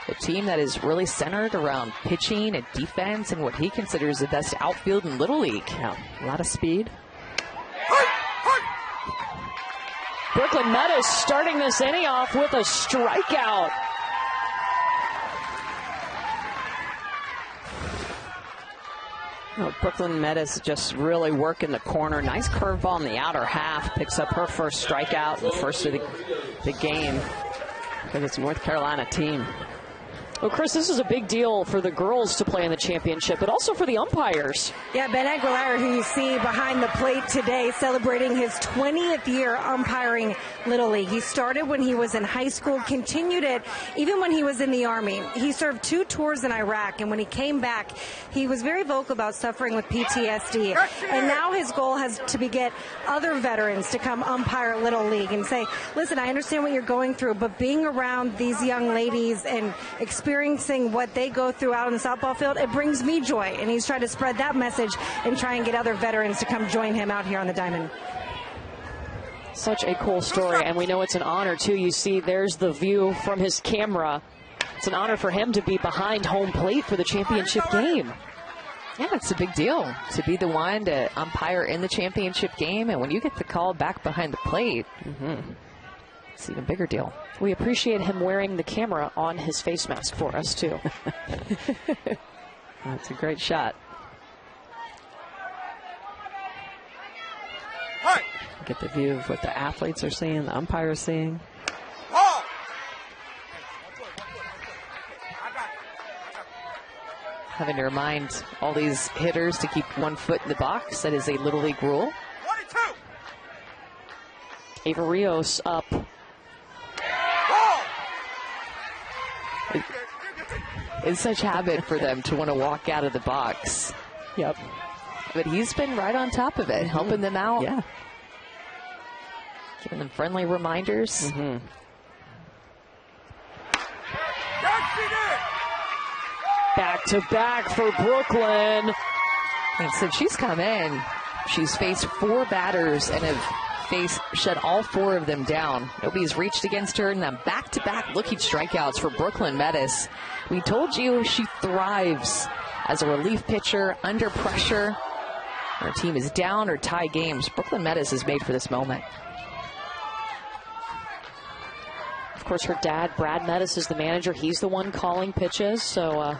A team that is really centered around pitching and defense and what he considers the best outfield in Little League. Yeah, a lot of speed. Brooklyn Meadows starting this inning off with a strikeout. Oh, Brooklyn Meadows just really working the corner. Nice curveball in the outer half. Picks up her first strikeout, the first of the game for this North Carolina team. Well, Chris, this is a big deal for the girls to play in the championship, but also for the umpires. Yeah, Ben Aguilar, who you see behind the plate today, celebrating his 20th year umpiring Little League. He started when he was in high school, continued it even when he was in the Army. He served 2 tours in Iraq, and when he came back, he was very vocal about suffering with PTSD. And now his goal has to be get other veterans to come umpire Little League and say, listen, I understand what you're going through, but being around these young ladies and experiencing what they go through out on the softball field, it brings me joy. And he's trying to spread that message and try and get other veterans to come join him out here on the diamond. Such a cool story, and we know it's an honor, too. You see, there's the view from his camera. It's an honor for him to be behind home plate for the championship game. Yeah, it's a big deal to be the one to umpire in the championship game, and when you get the call back behind the plate, it's an even bigger deal. We appreciate him wearing the camera on his face mask for us, too. That's a great shot. Get the view of what the athletes are seeing, the umpires seeing. Having to remind all these hitters to keep 1 foot in the box. That is a Little League rule. Ava Rios up. It's such habit for them to want to walk out of the box. Yep. But he's been right on top of it, helping them out. Yeah. Giving them friendly reminders. Back to back for Brooklyn. And since she's come in, she's faced 4 batters and shut all 4 of them down. Nobody's reached against her, and then back-to-back looking strikeouts for Brooklyn Meadows. We told you she thrives as a relief pitcher under pressure. Her team is down or tie games. Brooklyn Meadows is made for this moment. Of course, her dad, Brad Meadows, is the manager. He's the one calling pitches, so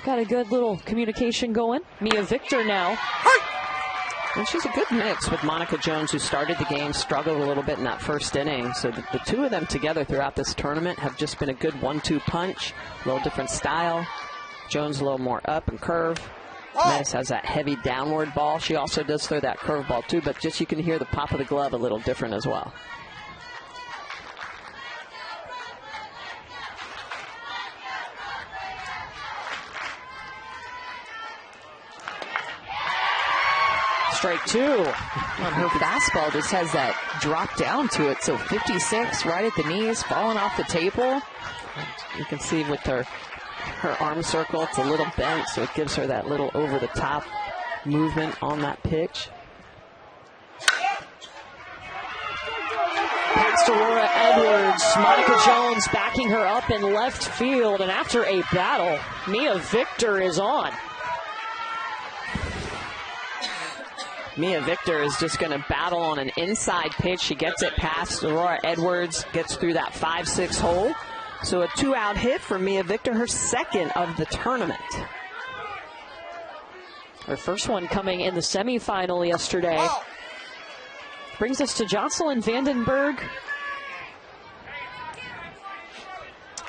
got a good little communication going. Mia Victor now. And she's a good mix with Monica Jones, who started the game, struggled a little bit in that first inning. So the 2 of them together throughout this tournament have just been a good 1-2 punch, a little different style. Jones a little more up and curve. Meadows has that heavy downward ball. She also does throw that curve ball too, but just you can hear the pop of the glove a little different as well. Strike 2. Her fastball just has that drop down to it. So 56 right at the knees, falling off the table. You can see with her arm circle, it's a little bent, so it gives her that little over-the-top movement on that pitch. Pax Aurora Edwards. Monica Jones backing her up in left field. And after a battle, Mia Victor is on. Mia Victor is just going to battle on an inside pitch. She gets it past Aurora Edwards, gets through that 5-6 hole. So a 2-out hit for Mia Victor, her second of the tournament. Her first one coming in the semifinal yesterday. Brings us to Jocelyn Vandenberg.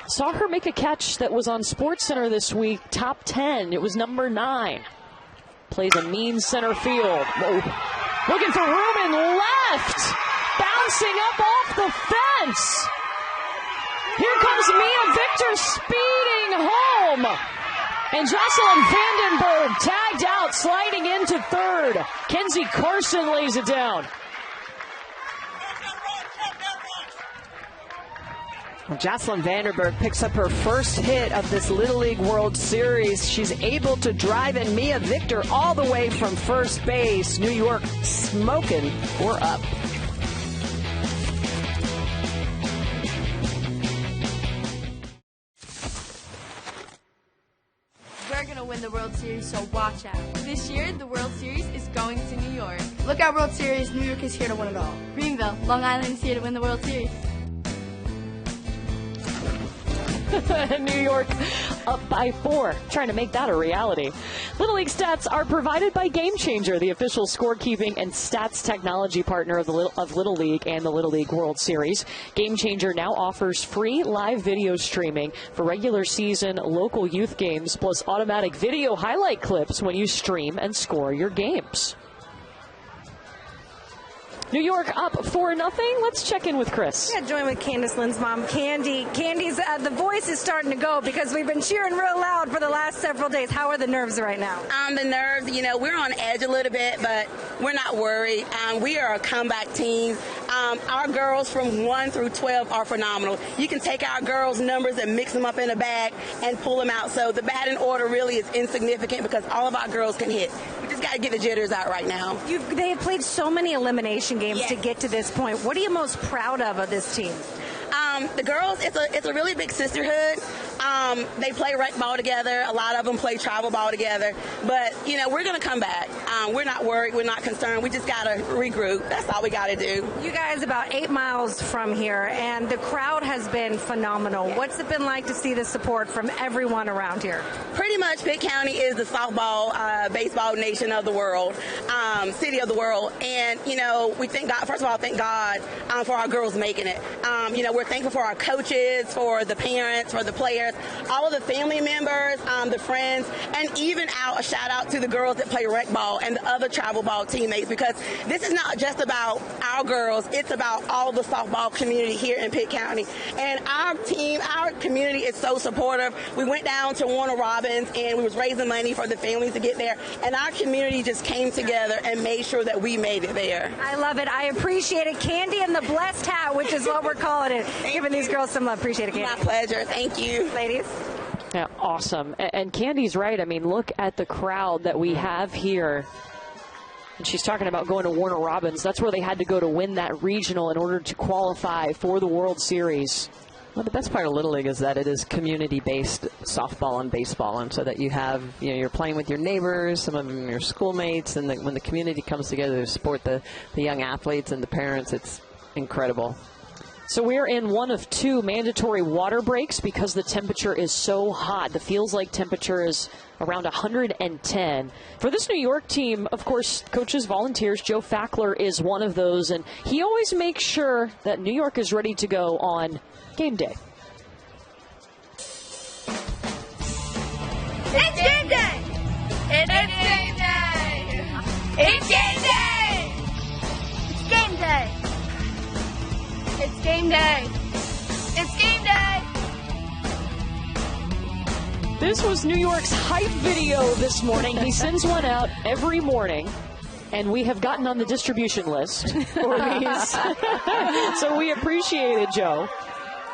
Saw her make a catch that was on SportsCenter this week, top 10. It was number 9. Plays a mean center field. Whoa. Looking for room in left. Bouncing up off the fence. Here comes Mia Victor speeding home. And Jocelyn Vandenberg tagged out, sliding into third. Kenzie Carson lays it down. Well, Jocelyn Vandenberg picks up her first hit of this Little League World Series. She's able to drive in Mia Victor all the way from first base. New York smoking. We're up. We're going to win the World Series, so watch out. This year, the World Series is going to New York. Look out, World Series. New York is here to win it all. Greenville, Long Island is here to win the World Series. New York up by 4, trying to make that a reality. Little League stats are provided by Game Changer, the official scorekeeping and stats technology partner of Little League and the Little League World Series. Game Changer now offers free live video streaming for regular season local youth games, plus automatic video highlight clips when you stream and score your games. New York up 4-0. Let's check in with Chris. Yeah, join with Candace Lynn's mom, Candy. Candy's the voice is starting to go because we've been cheering real loud for the last several days. How are the nerves right now? The nerves, we're on edge a little bit, but we're not worried. We are a comeback team. Our girls from 1 through 12 are phenomenal. You can take our girls' numbers and mix them up in a bag and pull them out. So the batting order really is insignificant because all of our girls can hit. We just got to get the jitters out right now. They have played so many elimination games to get to this point. What are you most proud of this team? The girls, it's a really big sisterhood. They play rec ball together. A lot of them play travel ball together. But, we're going to come back. We're not worried. We're not concerned. We just got to regroup. That's all we got to do. You guys about 8 miles from here, and the crowd has been phenomenal. What's it been like to see the support from everyone around here? Pretty much Pitt County is the softball, baseball nation of the world, city of the world. And, we thank God, first of all, thank God for our girls making it. We're thankful for our coaches, for the parents, for the players, all of the family members, the friends, and even a shout out to the girls that play rec ball and the other travel ball teammates, because this is not just about our girls, it's about all the softball community here in Pitt County. And our team, our community is so supportive. We went down to Warner Robins and we was raising money for the families to get there, and our community just came together and made sure that we made it there. I love it. I appreciate it. Candy and the blessed hat, which is what we're calling it. Giving these girls some love. Appreciate it, Candy. My pleasure. Thank you. Ladies. Yeah, awesome. And Candy's right. I mean, look at the crowd that we have here. And she's talking about going to Warner Robins. That's where they had to go to win that regional in order to qualify for the World Series. Well, the best part of Little League is that it is community-based softball and baseball, and so that you have, you're playing with your neighbors, some of them your schoolmates, and when the community comes together to support the young athletes and the parents, it's incredible. So we're in one of 2 mandatory water breaks because the temperature is so hot. The feels-like temperature is around 110. For this New York team, of course, coaches, volunteers, Joe Fackler is one of those, and he always makes sure that New York is ready to go on game day. It's game day! It's game day! It's game day! It's game day! It's game day! It's game day! This was New York's hype video this morning. He sends one out every morning, and we have gotten on the distribution list for these. So we appreciate it, Joe.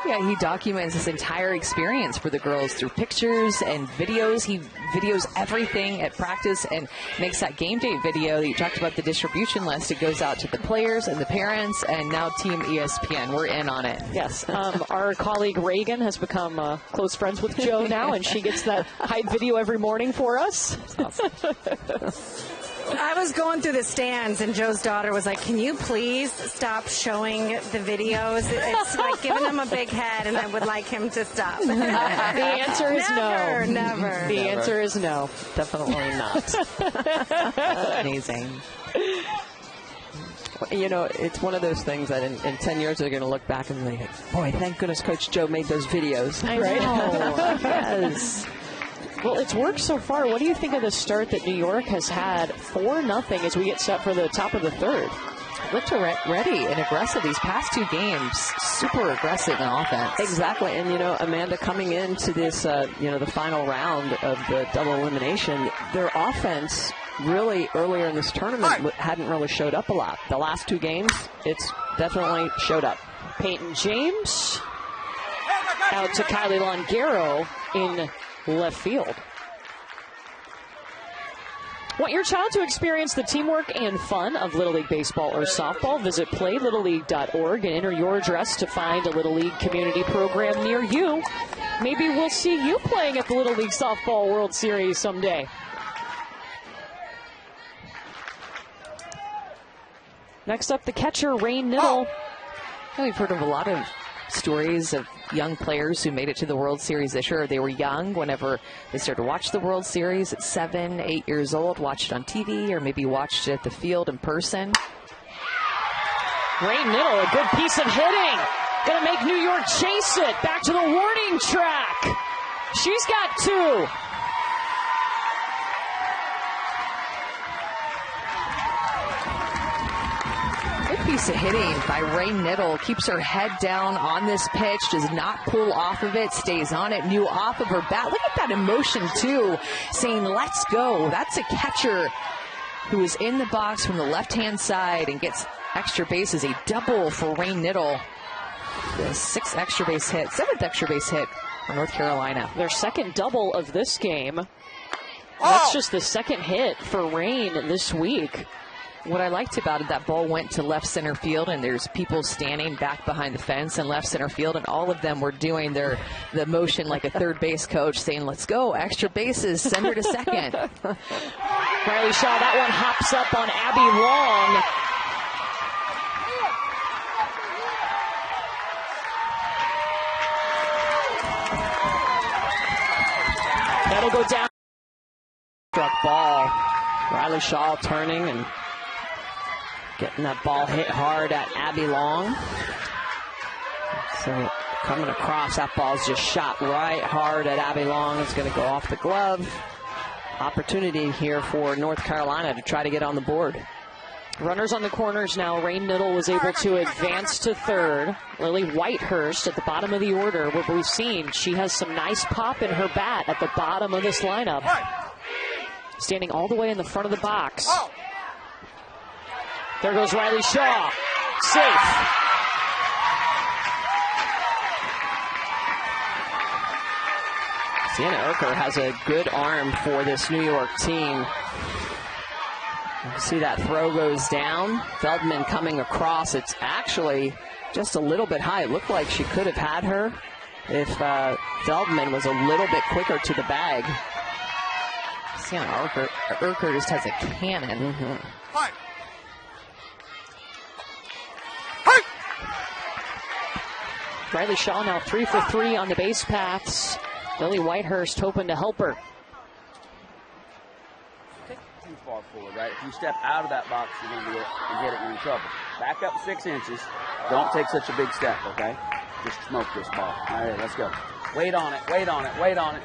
Yeah, he documents his entire experience for the girls through pictures and videos. He videos everything at practice and makes that game day video that you talked about, the distribution list. It goes out to the players and the parents, and now Team ESPN. We're in on it. Yes. Our colleague Reagan has become close friends with Joe now, and she gets that hype video every morning for us. Awesome. I was going through the stands, and Joe's daughter was like, can you please stop showing the videos? It's like giving him a big head, and I would like him to stop. The answer is never, no. Never. The answer is no. Definitely not. Amazing. You know, it's one of those things that in 10 years they're going to look back and think, boy, thank goodness Coach Joe made those videos. I know. Yes. Well, it's worked so far. What do you think of the start that New York has had? 4-0 as we get set for the top of the third. Looked ready and aggressive these past two games. Super aggressive in offense. Exactly. And, you know, Amanda, coming into this, the final round of the double elimination, their offense really earlier in this tournament hadn't really showed up a lot. The last two games, it's definitely showed up. Peyton James out to Kylie Longaro in left field. Want your child to experience the teamwork and fun of Little League baseball or softball? Visit playlittleleague.org and enter your address to find a Little League community program near you. Maybe we'll see you playing at the Little League Softball World Series someday. Next up, the catcher, Rain Niddle. We've heard of a lot of stories of young players who made it to the World Series this year. They were young whenever they started to watch the World Series at 7, 8 years old, watched it on TV, or maybe watched it at the field in person. Rain Niddle, a good piece of hitting. Going to make New York chase it. Back to the warning track. She's got two. Piece of hitting by Rain Niddle. Keeps her head down on this pitch, does not pull off of it, stays on it, knew off of her bat. Look at that emotion too, saying let's go. That's a catcher who is in the box from the left-hand side and gets extra bases. A double for Rain Niddle. The 6th extra base hit, 7th extra base hit for North Carolina. Their second double of this game. That's just the second hit for Rain this week. What I liked about it, that ball went to left center field, and there's people standing back behind the fence in left center field, and all of them were doing the motion like a third base coach, saying, let's go, extra bases, send her to second. Riley Shaw, that one hops up on Abby Long. That'll go down. Struck ball. Riley Shaw turning and getting that ball hit hard at Abby Long. So coming across, that ball's just shot right hard at Abby Long. It's going to go off the glove. Opportunity here for North Carolina to try to get on the board. Runners on the corners now. Rain Niddle was able to advance to third. Lily Whitehurst at the bottom of the order. What we've seen, she has some nice pop in her bat at the bottom of this lineup. Standing all the way in the front of the box. There goes Riley Shaw. Safe. Sienna Urker has a good arm for this New York team. See that throw goes down. Feldman coming across. It's actually just a little bit high. It looked like she could have had her if Feldman was a little bit quicker to the bag. Sienna Urker just has a cannon. Riley Shaw now 3 for 3 on the base paths. Lily Whitehurst hoping to help her. Take it too far forward, right? If you step out of that box, you're going to get it, you're in trouble. Back up 6 inches. Don't take such a big step, okay? Just smoke this ball. All right, let's go. Wait on it, wait on it, wait on it.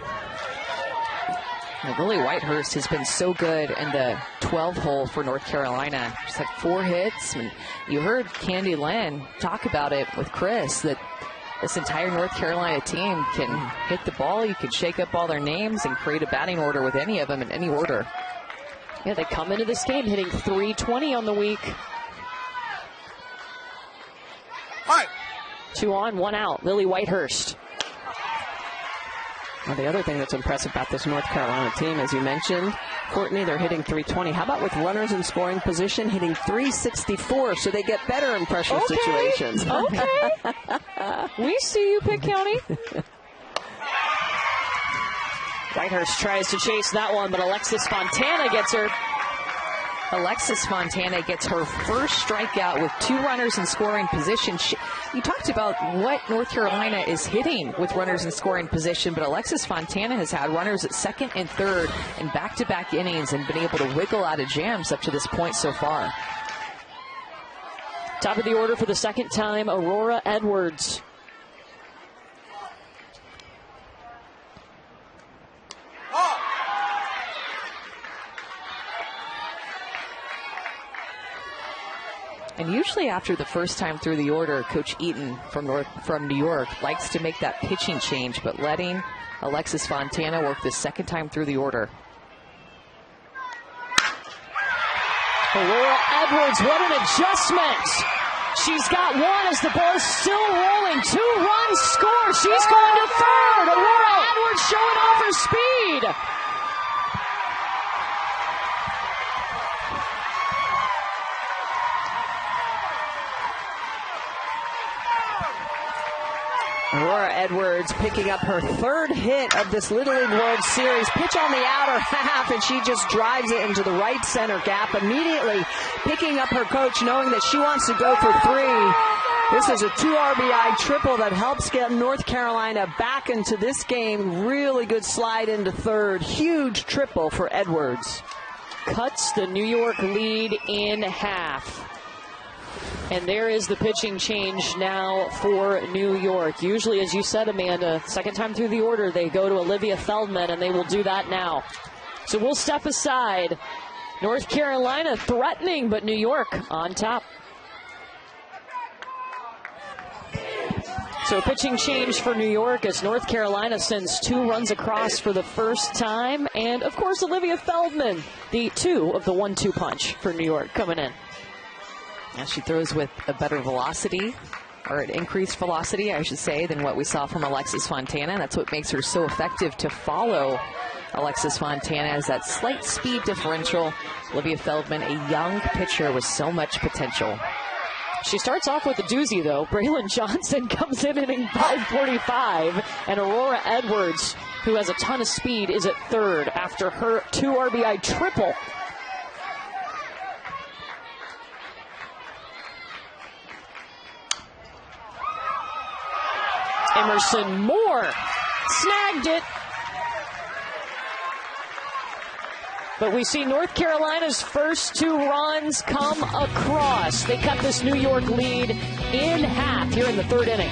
Lily Whitehurst has been so good in the 12 hole for North Carolina. Just like 4 hits. And you heard Candy Lynn talk about it with Chris, that this entire North Carolina team can hit the ball. You can shake up all their names and create a batting order with any of them in any order. Yeah, they come into this game hitting .320 on the week. 2 on, 1 out. Lily Whitehurst. Well, the other thing that's impressive about this North Carolina team, as you mentioned, Courtney, they're hitting .320. How about with runners in scoring position, hitting .364, so they get better in pressure situations. Okay. We see you, Pitt County. Whitehurst tries to chase that one, but Alexis Fontana gets her. Alexis Fontana gets her first strikeout with 2 runners in scoring position. You talked about what North Carolina is hitting with runners in scoring position, but Alexis Fontana has had runners at second and third in back-to-back innings and been able to wiggle out of jams up to this point so far. Top of the order for the second time, Aurora Edwards. And usually after the first time through the order, Coach Eaton from New York likes to make that pitching change, but letting Alexis Fontana work the second time through the order. Aurora Edwards, what an adjustment. She's got one as the ball's still rolling. 2 runs score. She's going to third. Aurora Edwards showing off her speed. Aurora Edwards picking up her 3rd hit of this Little League World Series. Pitch on the outer half, and she just drives it into the right center gap, immediately picking up her coach, knowing that she wants to go for 3. This is a 2 RBI triple that helps get North Carolina back into this game. Really good slide into 3rd. Huge triple for Edwards. Cuts the New York lead in half. And there is the pitching change now for New York. Usually, as you said, Amanda, second time through the order, they go to Olivia Feldman, and they will do that now. So we'll step aside. North Carolina threatening, but New York on top. So a pitching change for New York as North Carolina sends 2 runs across for the first time. And, of course, Olivia Feldman, the 2 of the 1-2 punch for New York coming in. And she throws with a better velocity, or an increased velocity, I should say, than what we saw from Alexis Fontana. That's what makes her so effective to follow Alexis Fontana, is that slight speed differential. Olivia Feldman, a young pitcher with so much potential. She starts off with a doozy, though. Braylon Johnson comes in inning 545, and Aurora Edwards, who has a ton of speed, is at 3rd after her 2 RBI triple. Emerson Moore snagged it. But we see North Carolina's first 2 runs come across. They cut this New York lead in half here in the 3rd inning.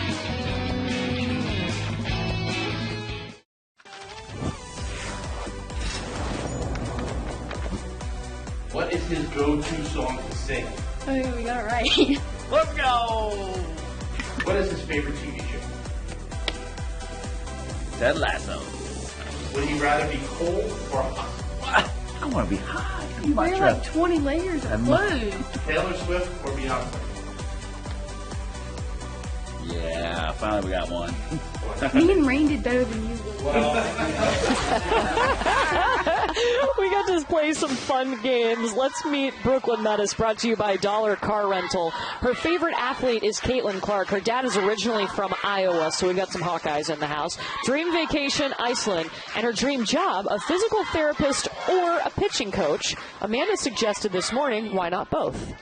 What is his go-to song to sing? Oh, yeah, we got it right. Let's go! What is his favorite TV show? Ted Lasso. Would he rather be cold or hot? I want to be hot. You wear like 20 layers of clothes. Taylor Swift or Beyonce? Yeah, finally we got one. Me and Rain did better than you. We got to play some fun games. Let's meet Brooklyn Metis, brought to you by Dollar Car Rental. Her favorite athlete is Caitlin Clark. Her dad is originally from Iowa, so we got some Hawkeyes in the house. Dream vacation, Iceland. And her dream job, a physical therapist or a pitching coach. Amanda suggested this morning, why not both?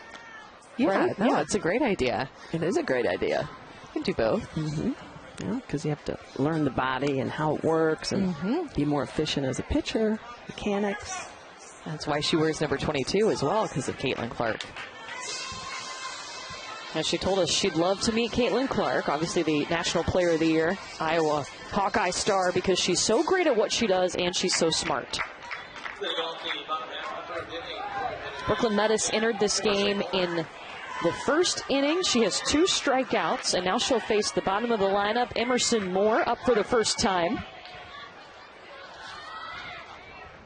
Yeah, Right? no, it's a great idea. It is a great idea. You can do both. Mm-hmm. Because you have to learn the body and how it works and be more efficient as a pitcher, mechanics. That's why she wears number 22 as well, because of Caitlin Clark. And she told us she'd love to meet Caitlin Clark, obviously the National Player of the Year, Iowa Hawkeye star, because she's so great at what she does and she's so smart. Brooklyn Metis entered this game in the first inning. She has 2 strikeouts, and now she'll face the bottom of the lineup, Emerson Moore, up for the first time.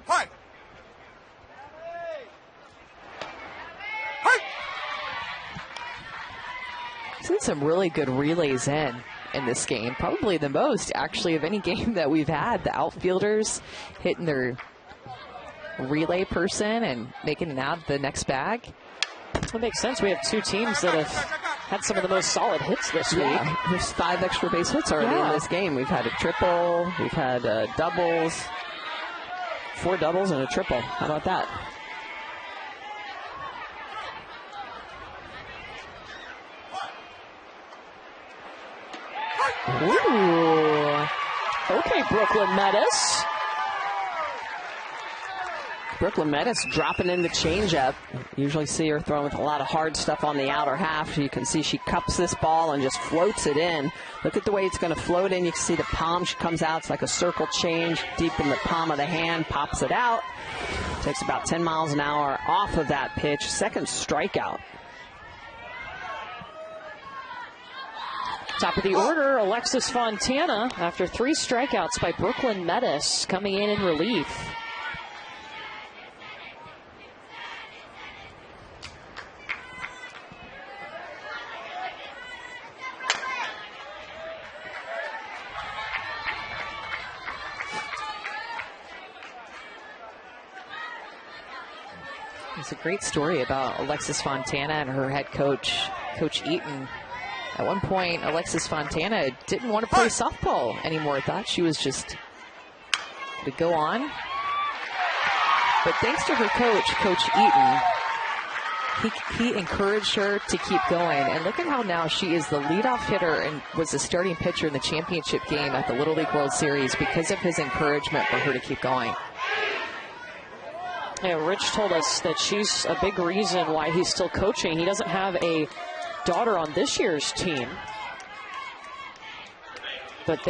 Hi. seen some really good relays in this game, probably the most actually of any game that we've had. The outfielders hitting their relay person and making it out of the next bag. That makes sense. We have two teams that have had some of the most solid hits this week. There's 5 extra base hits already in this game. We've had a triple, we've had doubles, 4 doubles and a triple. How about that? Ooh. Okay, Brooklyn Metis. Brooklyn Metis dropping in the changeup. Usually see her throwing with a lot of hard stuff on the outer half. You can see she cups this ball and just floats it in. Look at the way it's going to float in. You can see the palm. She comes out. It's like a circle change deep in the palm of the hand. Pops it out. Takes about 10 miles an hour off of that pitch. Second strikeout. Top of the order, Alexis Fontana, after 3 strikeouts by Brooklyn Metis, coming in relief. It's a great story about Alexis Fontana and her head coach, Coach Eaton. At one point, Alexis Fontana didn't want to play softball anymore. Thought she was just to go on. But thanks to her coach, Coach Eaton, he encouraged her to keep going. And look at how now she is the leadoff hitter and was the starting pitcher in the championship game at the Little League World Series because of his encouragement for her to keep going. Yeah, Rich told us that she's a big reason why he's still coaching. He doesn't have a daughter on this year's team, but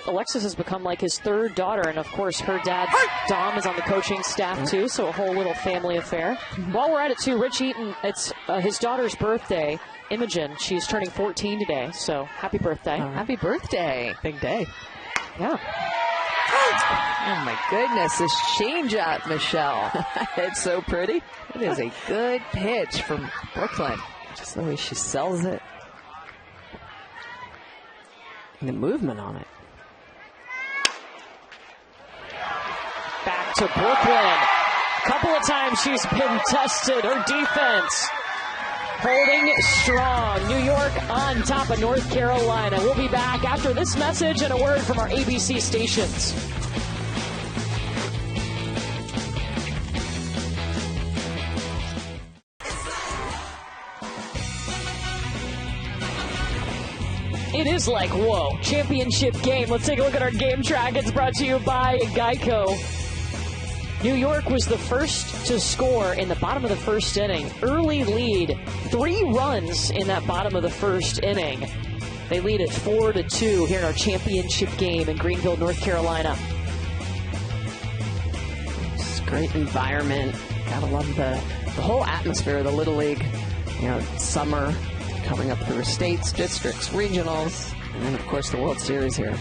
Alexis has become like his 3rd daughter, and of course her dad Dom is on the coaching staff too, so a whole little family affair. While we're at it too, Rich Eaton, it's his daughter's birthday, Imogen. She's turning 14 today, so happy birthday. Happy birthday. Big day. Yeah. Oh my goodness, this changeup, Michelle. It's so pretty. It is a good pitch from Brooklyn. Just the way she sells it. And the movement on it. Back to Brooklyn. A couple of times she's been tested. Her defense holding strong. New York on top of North Carolina. We'll be back after this message and a word from our ABC stations. It is like, whoa, championship game. Let's take a look at our game track. It's brought to you by Geico. New York was the first to score in the bottom of the first inning. Early lead, 3 runs in that bottom of the first inning. They lead at 4-2 here in our championship game in Greenville, North Carolina. It's a great environment. Gotta love the whole atmosphere of the Little League. You know, summer, coming up through states, districts, regionals, and then, of course, the World Series here.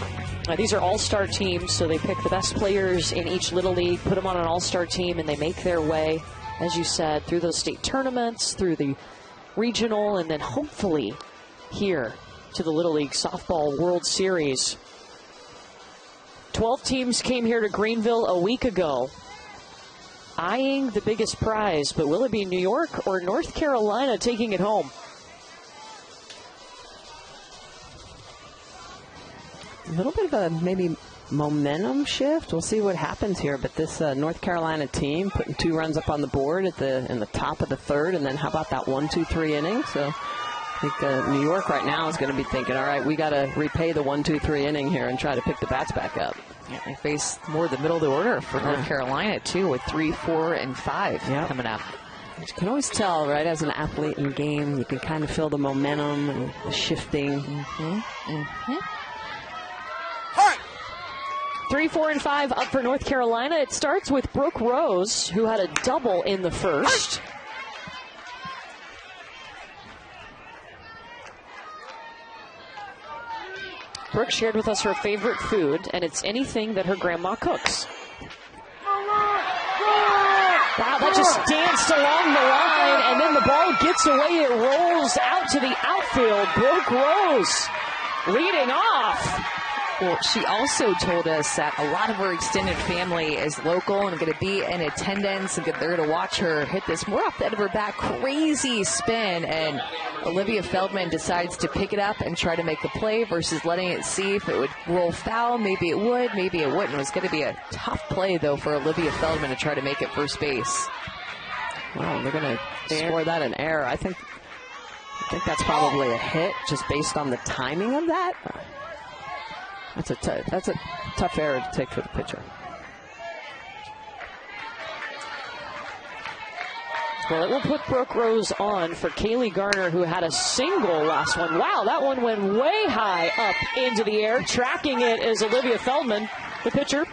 These are all-star teams, so they pick the best players in each Little League, put them on an all-star team, and they make their way, as you said, through those state tournaments, through the regional, and then hopefully here to the Little League Softball World Series. 12 teams came here to Greenville a week ago, eyeing the biggest prize, but will it be New York or North Carolina taking it home? A little bit of a maybe momentum shift. We'll see what happens here. But this North Carolina team putting 2 runs up on the board in the top of the 3rd, and then how about that 1-2-3 inning? So I think New York right now is going to be thinking, all right, we got to repay the 1-2-3 inning here and try to pick the bats back up. Yeah, they face more the middle of the order for North Carolina too, with 3, 4, and 5 coming up. You can always tell, right, as an athlete in the game, you can kind of feel the momentum and the shifting. 3, 4, and 5 up for North Carolina. It starts with Brooke Rose, who had a double in the first. Brooke shared with us her favorite food, and it's anything that her grandma cooks. Wow, that just danced along the line, and then the ball gets away. It rolls out to the outfield. Brooke Rose leading off. Well, she also told us that a lot of her extended family is local and going to be in attendance, and they're going to watch her hit this more off the end of her back. Crazy spin, and Olivia Feldman decides to pick it up and try to make the play versus letting it see if it would roll foul. Maybe it would, maybe it wouldn't. It was going to be a tough play, though, for Olivia Feldman to try to make it first base. Well, they're going to score that an error. I think that's probably a hit just based on the timing of that. That's a tough error to take for the pitcher. Well, it will put Brooke Rose on for Kaylee Garner, who had a single last one. Wow, that one went way high up into the air. Tracking it is Olivia Feldman, the pitcher.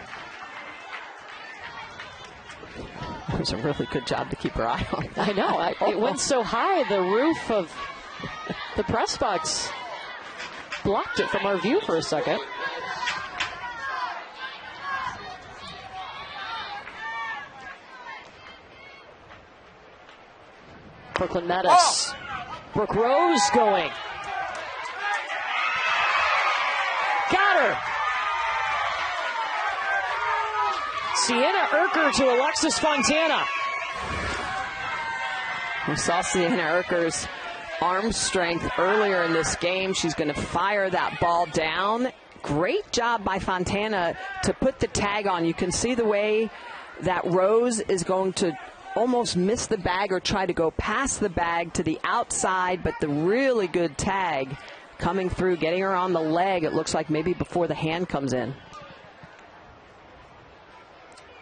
It was a really good job to keep her eye on that. I know. It went so high, the roof of the press box blocked it from our view for a second. Brooklyn Metis. Brooke Rose going. Got her. Sienna Urker to Alexis Fontana. We saw Sienna Urker's arm strength earlier in this game. She's going to fire that ball down. Great job by Fontana to put the tag on. You can see the way that Rose is going to almost miss the bag or try to go past the bag to the outside, but the really good tag coming through, getting her on the leg. It looks like maybe before the hand comes in.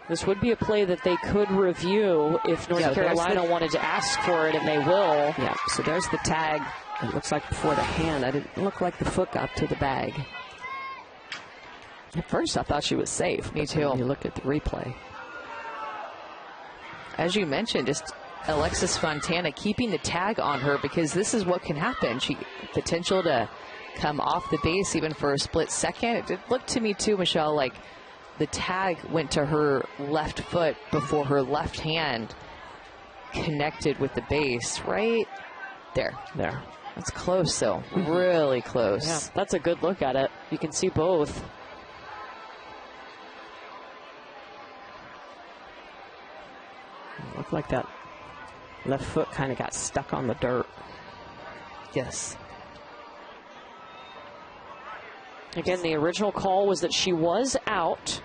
This would be a play that they could review if North Carolina wanted to ask for it, and they will. Yeah, so there's the tag. It looks like before the hand. It didn't look like the foot got to the bag. At first, I thought she was safe. Me too. You look at the replay. As you mentioned, just Alexis Fontana keeping the tag on her, because this is what can happen. She potential to come off the base even for a split second. It looked to me too, Michelle, like the tag went to her left foot before her left hand connected with the base. Right there. That's close, though. Really close. Yeah, that's a good look at it. You can see both. Looked like that left foot kind of got stuck on the dirt. Yes. Again, the original call was that she was out.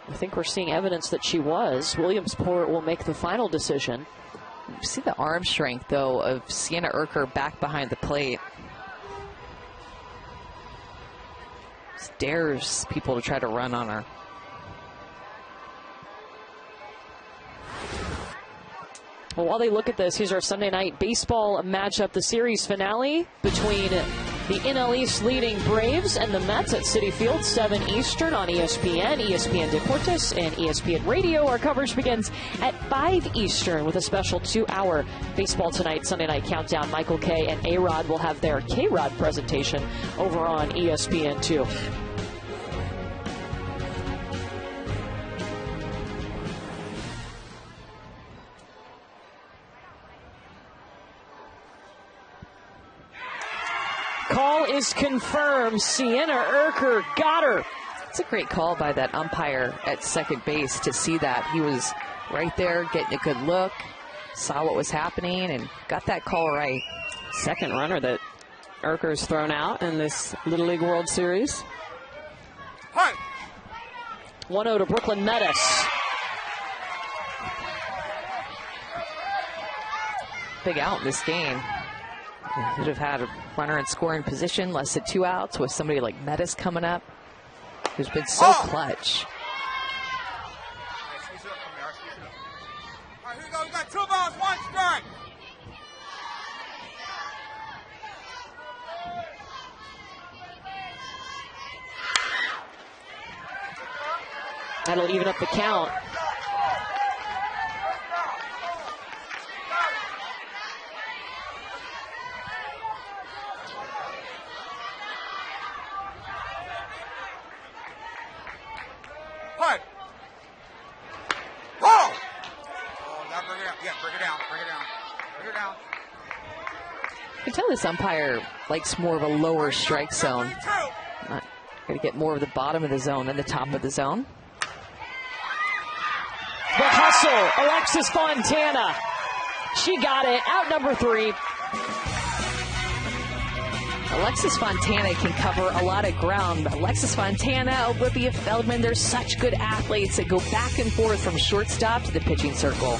I think we're seeing evidence that she was. Williamsport will make the final decision. You see the arm strength, though, of Sienna Urker back behind the plate. Just dares people to try to run on her. Well, while they look at this, here's our Sunday night baseball matchup, the series finale between the NL East leading Braves and the Mets at Citi Field, 7 Eastern on ESPN, ESPN Deportes, and ESPN Radio. Our coverage begins at 5 Eastern with a special 2-hour Baseball Tonight Sunday Night Countdown. Michael K. and A-Rod will have their K-Rod presentation over on ESPN2. Call is confirmed. Sienna Urker got her. It's a great call by that umpire at second base to see that. He was right there getting a good look, saw what was happening, and got that call right. Second runner that Urker's thrown out in this Little League World Series. 1-0 to Brooklyn Metis. Big out in this game. Could have had a runner in scoring position, less than 2 outs, with somebody like Metis coming up, who's been so clutch. All right, here we go. We got 2 balls, 1 strike. That'll even up the count. You can tell this umpire likes more of a lower strike zone. Not going to get more of the bottom of the zone than the top of the zone. The hustle, Alexis Fontana. She got it, out number 3. Alexis Fontana can cover a lot of ground. Alexis Fontana, Olivia Feldman, they're such good athletes that go back and forth from shortstop to the pitching circle.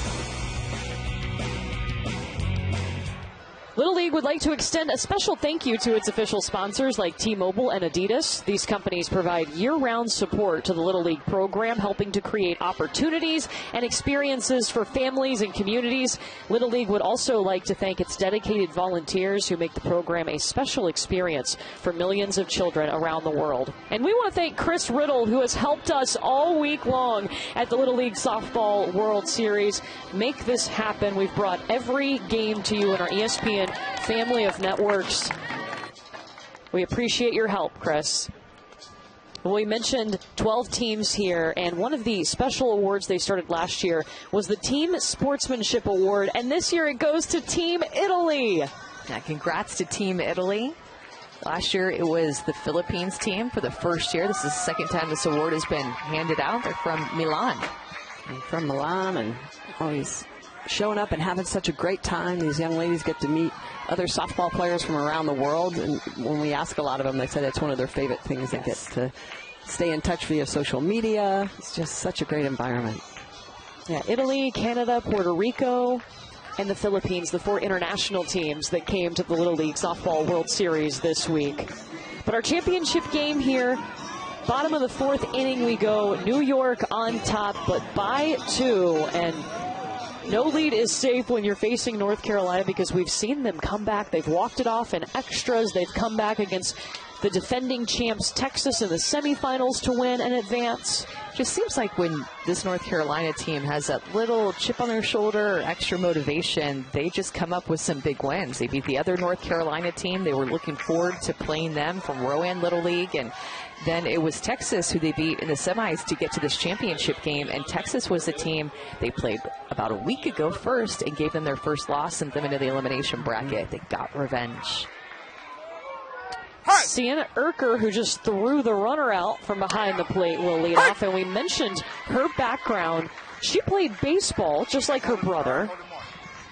Little League would like to extend a special thank you to its official sponsors like T-Mobile and Adidas. These companies provide year-round support to the Little League program, helping to create opportunities and experiences for families and communities. Little League would also like to thank its dedicated volunteers who make the program a special experience for millions of children around the world. And we want to thank Chris Riddle, who has helped us all week long at the Little League Softball World Series make this happen. We've brought every game to you in our ESPN family of networks. We appreciate your help, Chris. Well, we mentioned 12 teams here, and one of the special awards they started last year was the Team Sportsmanship Award, and this year it goes to Team Italy. Yeah, congrats to Team Italy. Last year it was the Philippines team for the first year. This is the second time this award has been handed out. They're from Milan. From Milan, and always showing up and having such a great time. These young ladies get to meet other softball players from around the world, and when we ask a lot of them, they said it's one of their favorite things. They get to stay in touch via social media. It's just such a great environment. Yeah, Italy, Canada, Puerto Rico, and the Philippines, the 4 international teams that came to the Little League Softball World Series this week. But our championship game here, bottom of the 4th inning we go. New York on top, but by 2, and no lead is safe when you're facing North Carolina because we've seen them come back. They've walked it off in extras. They've come back against the defending champs Texas in the semifinals to win and advance. Just seems like when this North Carolina team has that little chip on their shoulder or extra motivation, they just come up with some big wins. They beat the other North Carolina team. They were looking forward to playing them from Rowan Little League, and then it was Texas who they beat in the semis to get to this championship game, and Texas was the team they played about a week ago first and gave them their first loss and them into the elimination bracket. They got revenge. Sienna Erker, who just threw the runner out from behind the plate, will lead off. And we mentioned her background. She played baseball just like her brother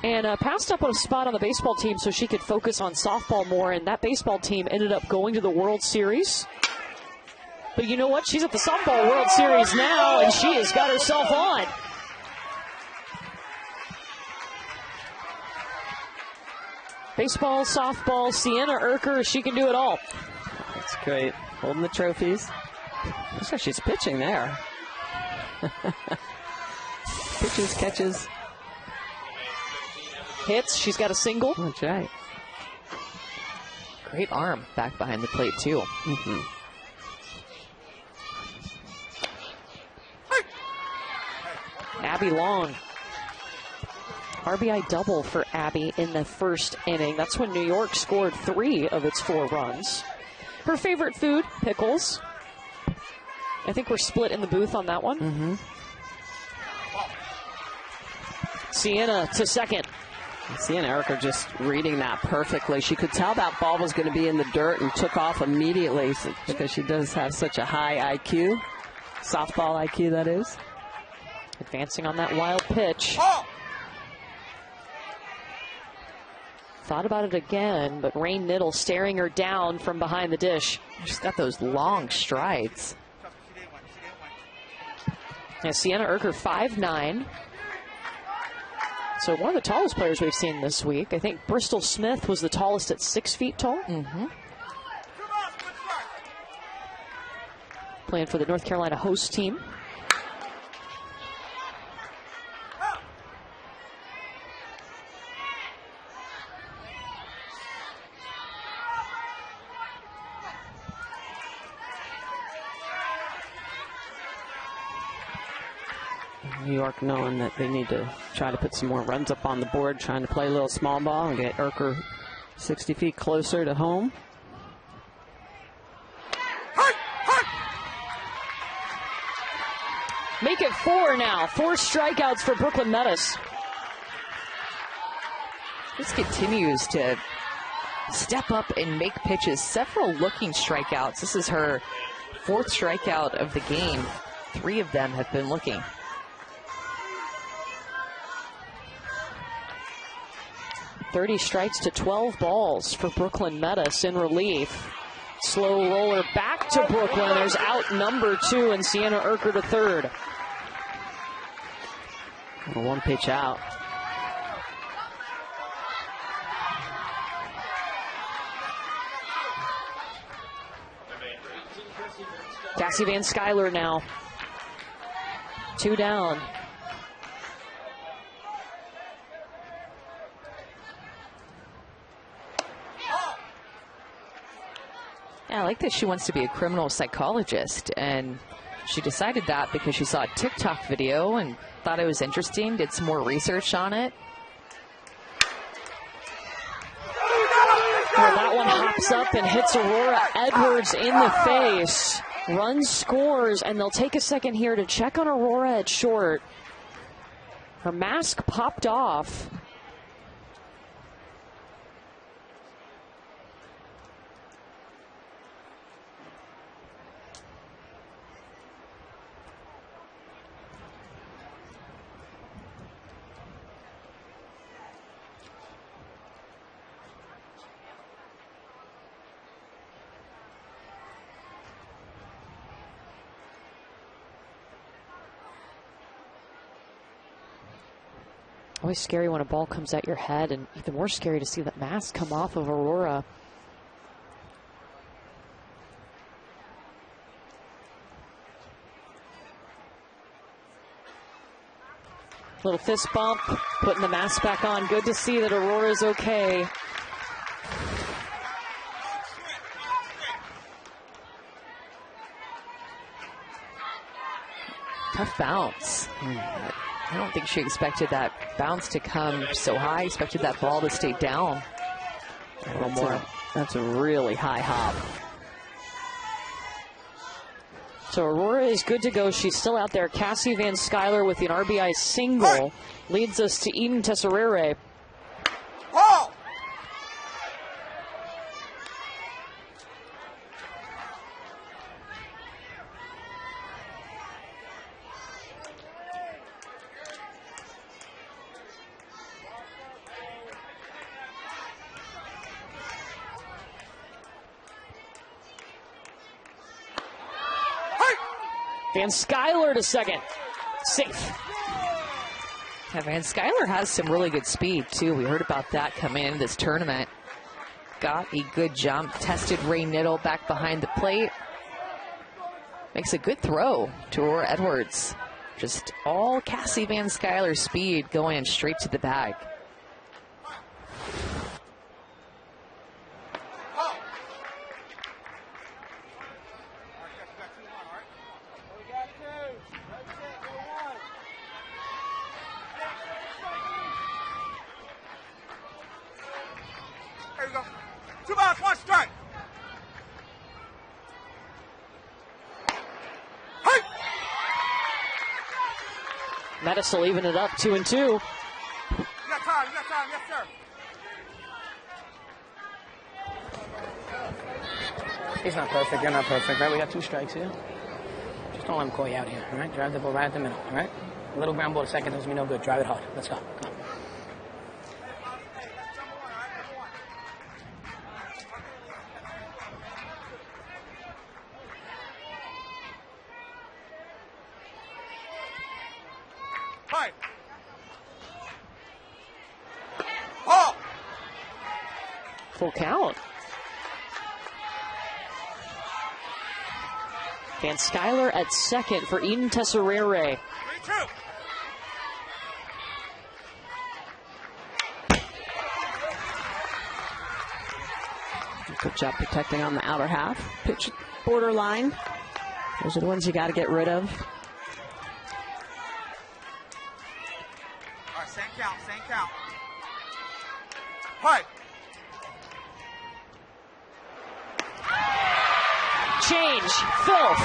and passed up on a spot on the baseball team so she could focus on softball more. And that baseball team ended up going to the World Series. But you know what? She's at the Softball World Series now, and she has got herself on. Baseball, softball, Sienna Erker, she can do it all. That's great. Holding the trophies. Looks like she's pitching there. Pitches, catches. Hits. She's got a single. That's right. Great arm back behind the plate, too. Mm-hmm. Abby Long. RBI double for Abby in the first inning. That's when New York scored 3 of its 4 runs. Her favorite food, pickles. I think we're split in the booth on that one. Mm-hmm. Sienna to second. Sienna Erker just reading that perfectly. She could tell that ball was going to be in the dirt and took off immediately because she does have such a high IQ. Softball IQ, that is. Advancing on that wild pitch. Thought about it again, but Rain Niddle staring her down from behind the dish. She's got those long strides. Yeah, Sienna Erker, 5'9". So one of the tallest players we've seen this week. I think Bristol Smith was the tallest at 6 feet tall. Mm-hmm. Playing for the North Carolina host team. New York knowing that they need to try to put some more runs up on the board, trying to play a little small ball and get Erker 60 feet closer to home. Make it 4 now. 4 strikeouts for Brooklyn Meadows. Just continues to step up and make pitches. Several looking strikeouts. This is her 4th strikeout of the game. 3 of them have been looking. "30 strikes to 12 balls for Brooklyn Metis in relief. Slow roller back to Brooklyn. There's out number 2 and Sienna Urquhart to third. And a 1 pitch out. Cassie Van Skyler now. 2 down. Yeah, I like that she wants to be a criminal psychologist, and she decided that because she saw a TikTok video and thought it was interesting, did some more research on it. Well, that one hops up and hits Aurora Edwards in the face. Run scores, and they'll take a second here to check on Aurora at short. Her mask popped off. Always scary when a ball comes at your head, and even more scary to see that mask come off of Aurora. Little fist bump, putting the mask back on. Good to see that Aurora's okay. Tough bounce. I don't think she expected that bounce to come so high. Expected that ball to stay down a little more. That's a really high hop. So Aurora is good to go. She's still out there. Cassie Van Skyler with an RBI single leads us to Eden Tesserere. Van Skyler to second. Safe. Yeah, Van Skyler has some really good speed, too. We heard about that coming into this tournament. Got a good jump. Tested Ray Niddle back behind the plate. Makes a good throw to Aurora Edwards. Just all Cassie Van Skyler speed going straight to the bag. There you go. 2 balls, 1 strike. Hey! Metis will even it up 2-2. You got time, yes, sir. He's not perfect, you're not perfect, right? We got 2 strikes here. Just don't let him call you out here, all right? Drive the ball right at the middle, all right? A little ground ball to second does me no good. Drive it hard. Let's go. Come on. Hi. Ball. Full count. Van Skyler at second for Eden Tesserere. 3-2. Good job protecting on the outer half. Pitch borderline. Those are the ones you got to get rid of. All right, same count. Hi. Change, filth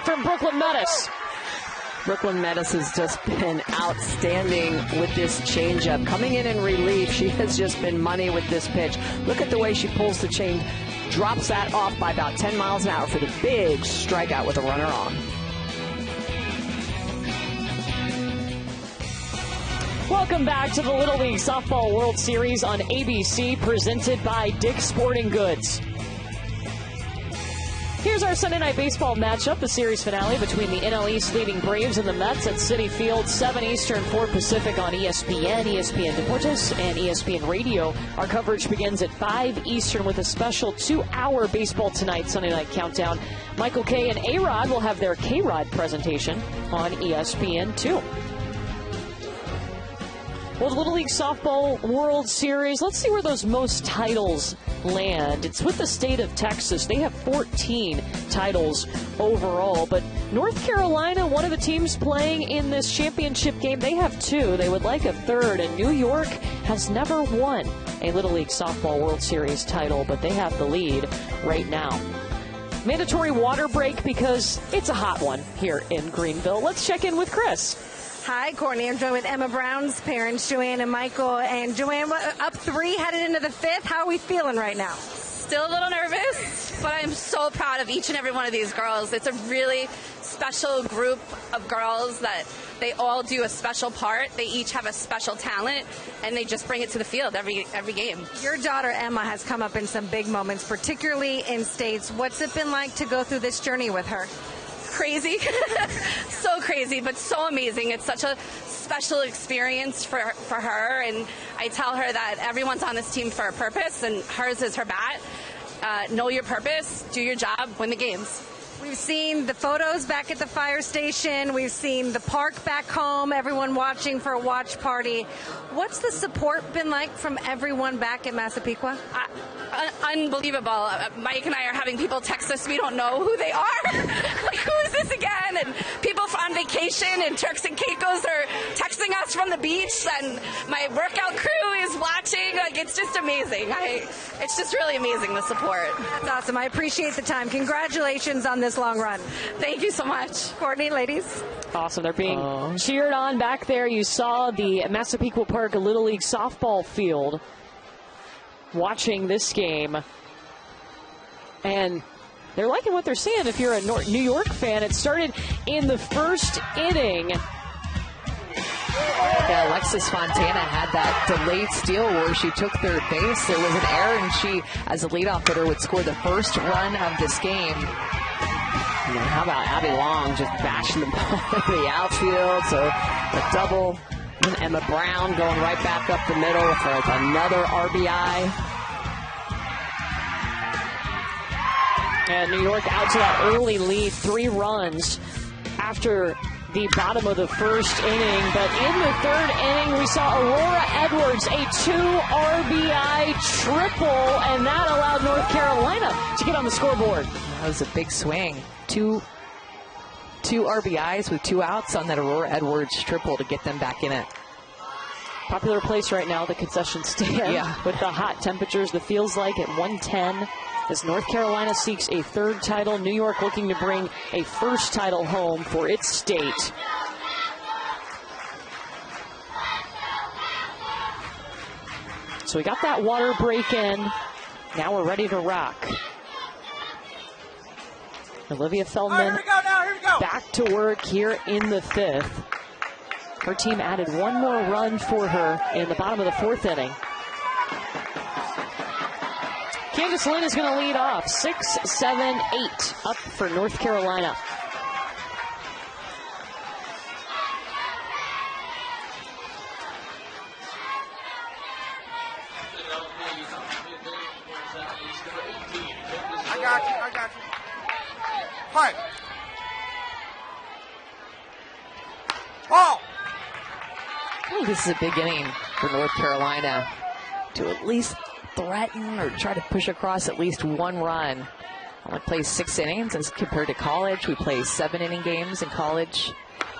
from Brooklyn Metis. Brooklyn Metis has just been outstanding with this changeup. Coming in relief, she has just been money with this pitch. Look at the way she pulls the change, drops that off by about 10 miles an hour for the big strikeout with a runner on. Welcome back to the Little League Softball World Series on ABC, presented by Dick's Sporting Goods. Here's our Sunday Night Baseball matchup, the series finale between the NL East leading Braves and the Mets at Citi Field, 7 Eastern, 4 Pacific on ESPN, ESPN Deportes, and ESPN Radio. Our coverage begins at 5 Eastern with a special 2-hour Baseball Tonight Sunday Night Countdown. Michael K. and A-Rod will have their K-Rod presentation on ESPN 2. Well, the Little League Softball World Series, let's see where those most titles land. It's with the state of Texas. They have 14 titles overall, but North Carolina, one of the teams playing in this championship game, they have 2. They would like a 3rd, and New York has never won a Little League Softball World Series title, but they have the lead right now. Mandatory water break because it's a hot one here in Greenville. Let's check in with Chris. Hi, Courtney. I'm joined with Emma Brown's parents, Joanne and Michael. And Joanne, up 3, headed into the 5th. How are we feeling right now? Still a little nervous, but I'm so proud of each and every one of these girls. It's a really special group of girls that they all do a special part. They each have a special talent, and they just bring it to the field every game. Your daughter, Emma, has come up in some big moments, particularly in states. What's it been like to go through this journey with her? Crazy. So crazy, but so amazing. It's such a special experience for her, and I tell her that everyone's on this team for a purpose, and hers is her bat. Know your purpose, do your job, win the games. We've seen the photos back at the fire station. We've seen the park back home, everyone watching for a watch party. What's the support been like from everyone back at Massapequa? Unbelievable. Mike and I are having people text us. We don't know who they are. Like, who is this again? And people on vacation and Turks and Caicos are texting us from the beach, and my workout crew is watching. Like, it's just amazing. It's just really amazing, the support. That's awesome. I appreciate the time. Congratulations on this long run. Thank you so much. Courtney, ladies. Awesome. They're being cheered on back there. You saw the Massapequa Park Little League softball field watching this game, and they're liking what they're seeing. If you're a New York fan, it started in the first inning. Yeah, Alexis Fontana had that delayed steal where she took third base. There was an error, and she, as a leadoff hitter, would score the first run of this game. And how about Abby Long just bashing the ball in the outfield? So a double. And Emma Brown going right back up the middle for another RBI. And New York out to that early lead, 3 runs after the bottom of the first inning. But in the 3rd inning, we saw Aurora Edwards, a 2 RBI triple, and that allowed North Carolina to get on the scoreboard. That was a big swing. Two RBIs with 2 outs on that Aurora Edwards triple to get them back in it. Popular place right now, the concession stand. Yeah. With the hot temperatures, the feels like at 110. As North Carolina seeks a 3rd title, New York looking to bring a 1st title home for its state. So we got that water break in. Now we're ready to rock. Olivia Feldman back to work here in the 5th. Her team added 1 more run for her in the bottom of the 4th inning. Candace Lynn is going to lead off. 6, 7, 8 up for North Carolina. I got you. Pipe. Ball. Oh, this is a big inning for North Carolina to at least threaten or try to push across at least 1 run. Only plays 6 innings as compared to college. We play 7-inning games in college.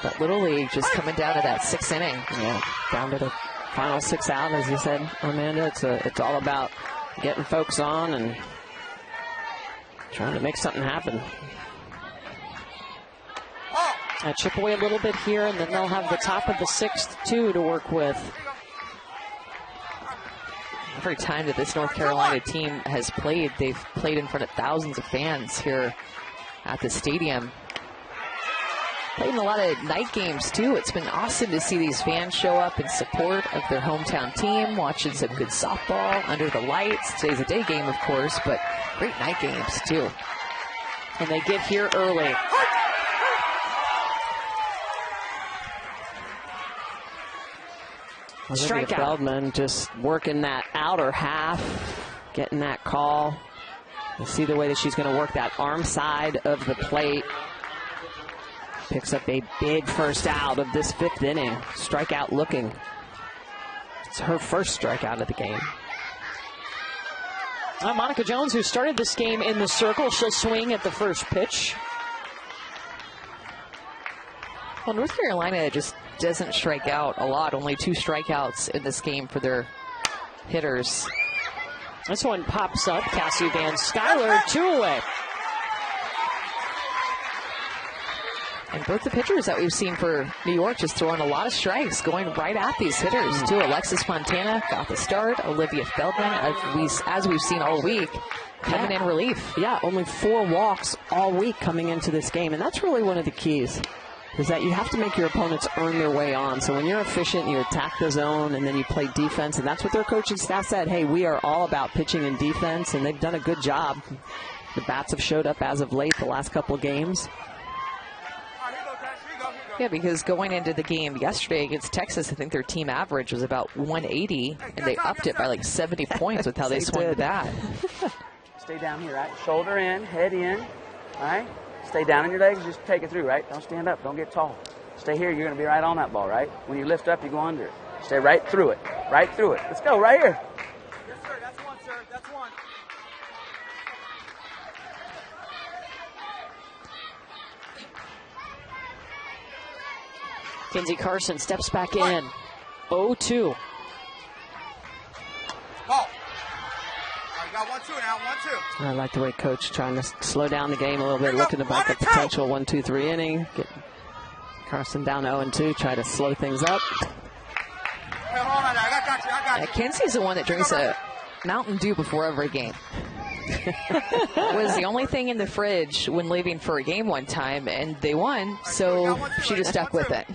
But Little League just coming down to that 6th inning. Yeah, down to the final 6 out, as you said, Amanda. It's all about getting folks on and trying to make something happen. Chip away a little bit here, and then they'll have the top of the 6th, too, to work with. Every time that this North Carolina team has played, they've played in front of thousands of fans here at the stadium. Played in a lot of night games, too. It's been awesome to see these fans show up in support of their hometown team, watching some good softball under the lights. Today's a day game, of course, but great night games, too. And they get here early. Strikeout. Feldman just working that outer half, getting that call. We'll see the way that she's going to work that arm side of the plate. Picks up a big first out of this 5th inning. Strikeout looking. It's her first strikeout of the game. Monica Jones, who started this game in the circle, she'll swing at the first pitch. Well, North Carolina just doesn't strike out a lot. Only 2 strikeouts in this game for their hitters. This one pops up. Cassie Van Schuyler, 2 away. And both the pitchers that we've seen for New York just throwing a lot of strikes, going right at these hitters, too. Alexis Fontana got the start. Olivia Feldman, as we've seen all week, coming in relief. Yeah, only 4 walks all week coming into this game. And that's really one of the keys, is that you have to make your opponents earn their way on. So when you're efficient, you attack the zone, and then you play defense. And that's what their coaching staff said. Hey, we are all about pitching and defense, and they've done a good job. The bats have showed up as of late, the last couple of games. Yeah, because going into the game yesterday against Texas, I think their team average was about 180, and they upped it by like 70 points with how they swung the bat. Stay down here, right? Shoulder in, head in, all right? Stay down on your legs, just take it through, right? Don't stand up, don't get tall. Stay here, you're going to be right on that ball, right? When you lift up, you go under it. Stay right through it, right through it. Let's go, right here. Yes, sir, that's one, sir, that's one. Kinsey Carson steps back in. 0-2. Ball. Got 1-2 now, 1-2. I like the way Coach trying to slow down the game a little bit, looking about the potential 1-2-3 inning. Get Carson down 0-2, try to slow things up. Hey, hold on, I got you. Kinsey's the one that drinks a Mountain Dew before every game. Was the only thing in the fridge when leaving for a game one time, and they won, so she just stuck with it.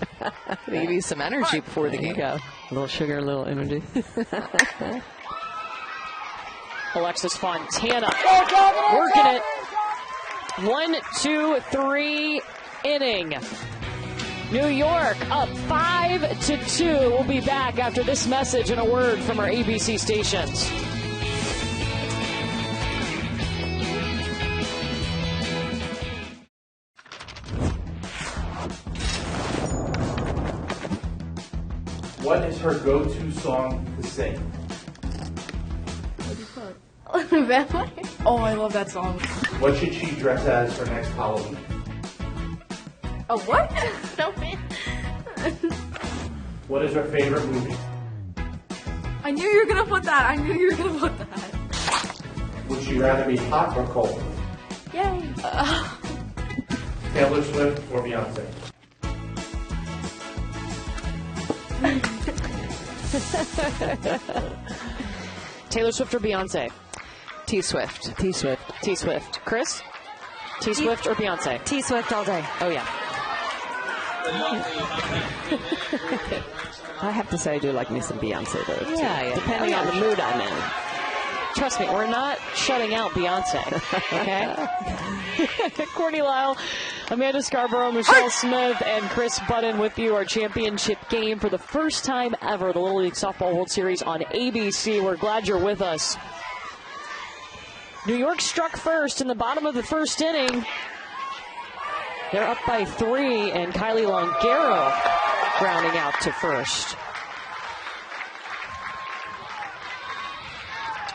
Maybe some energy before the game. A little sugar, a little energy. Alexis Fontana working it. 1-2-3 inning. New York up 5-2. We'll be back after this message and a word from our ABC stations. What is her go-to song to sing? Vampire? Oh, I love that song. What should she dress as for next Halloween? A what? No, man. What is her favorite movie? I knew you were going to put that. Would she rather be hot or cold? Yay. Taylor Swift or Beyonce? Taylor Swift or Beyonce? T-Swift. T-Swift. T-Swift. Chris? T-Swift or Beyonce? T-Swift all day. Oh, yeah. I have to say I do like me some Beyonce, though. Yeah. Depending on the mood I'm in. Trust me, we're not shutting out Beyonce, okay? Courtney Lyle, Amanda Scarborough, Michelle Smith, and Chris Budden with you. Our championship game for the first time ever, the Little League Softball World Series on ABC. We're glad you're with us. New York struck first in the bottom of the first inning. They're up by 3, and Kylie Longaro grounding out to first.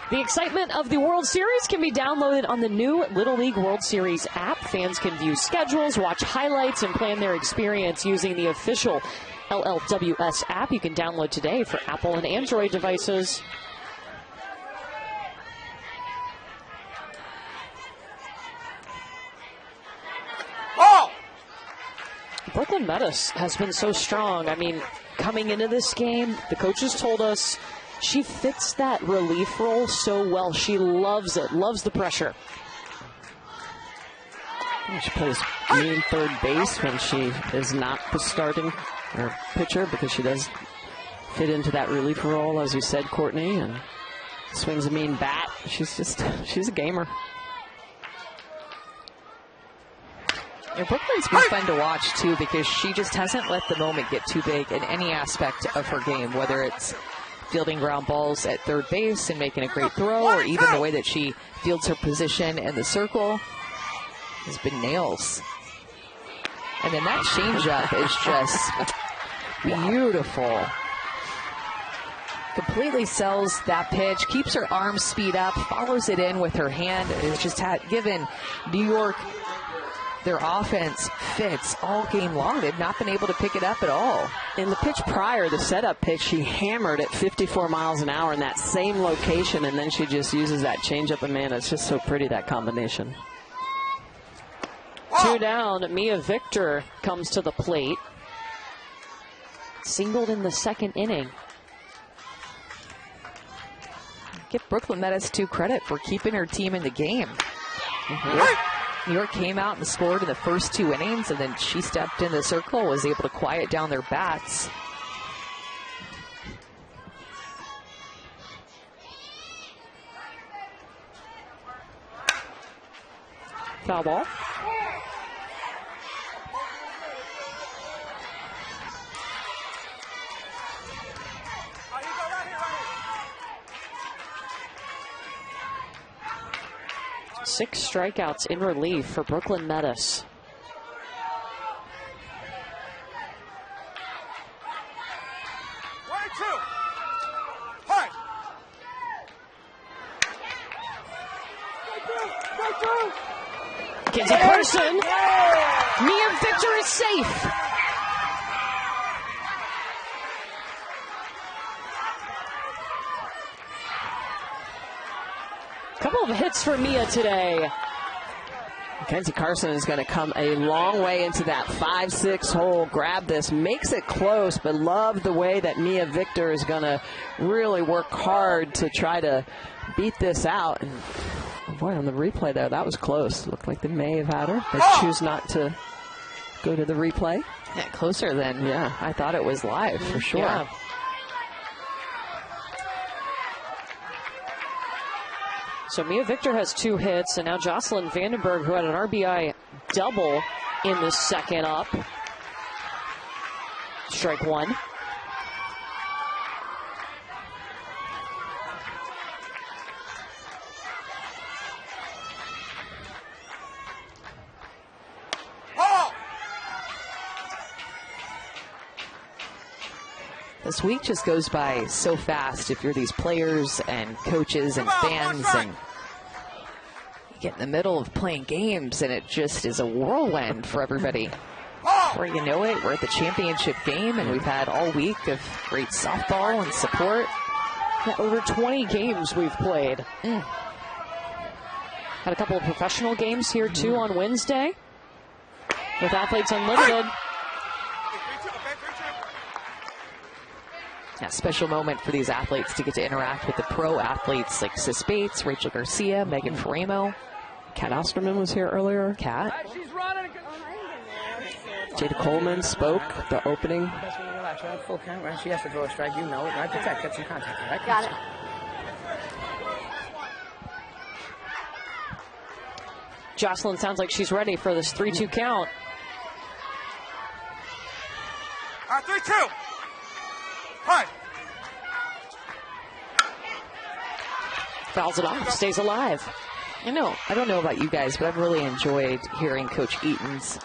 The excitement of the World Series can be downloaded on the new Little League World Series app. Fans can view schedules, watch highlights, and plan their experience using the official LLSWS app. You can download today for Apple and Android devices. Brooklyn Metis has been so strong. I mean, coming into this game, the coaches told us she fits that relief role so well. She loves it, loves the pressure. She plays mean third base when she is not the starting or pitcher, because she does fit into that relief role, as you said, Courtney, and swings a mean bat. She's a gamer. And Brooklyn's been fun to watch, too, because she just hasn't let the moment get too big in any aspect of her game, whether it's fielding ground balls at third base and making a great throw, or even the way that she fields her position in the circle has been nails. And then that changeup is just beautiful. Completely sells that pitch, keeps her arm speed up, follows it in with her hand. It's just given New York their offense fits all game long. They've not been able to pick it up at all. In the pitch prior, the setup pitch, she hammered at 54 miles an hour in that same location, and then she just uses that changeup, and man, it's just so pretty, that combination. 2 down, Mia Victor comes to the plate. Singled in the second inning. Give Brooklyn Metis credit for keeping her team in the game. New York came out and scored in the first 2 innings, and then she stepped in the circle, was able to quiet down their bats. Foul ball. Six strikeouts in relief for Brooklyn Metis. Kenzie Carson. Mia Victor is safe. Couple of hits for Mia today. Kenzie Carson is going to come a long way into that 5-6 hole. Grab this, makes it close, but love the way that Mia Victor is going to really work hard to try to beat this out. And boy, on the replay there, that was close. Looked like they may have had her, but choose not to go to the replay. Yeah, closer than I thought it was live, for sure. Yeah. So Mia Victor has 2 hits, and now Jocelyn Vandenberg, who had an RBI double in the second up. Strike 1. This week just goes by so fast if you're these players and coaches and fans, and you get in the middle of playing games and it just is a whirlwind for everybody. Before you know it, we're at the championship game, and we've had all week of great softball and support. Yeah, over 20 games we've played. Had a couple of professional games here too on Wednesday with Athletes Unlimited. A special moment for these athletes to get to interact with the pro athletes like Sis Bates, Rachel Garcia, Megan Faramo. Kat Osterman was here earlier. Kat. Jada Coleman spoke the opening. Full count, right? She has to throw a strike, you know it, right? Protect, get some contact, right? Got it. Jocelyn sounds like she's ready for this 3-2 count. 3-2. Hi. Fouls it off, stays alive. I don't know about you guys, but I've really enjoyed hearing Coach Eaton's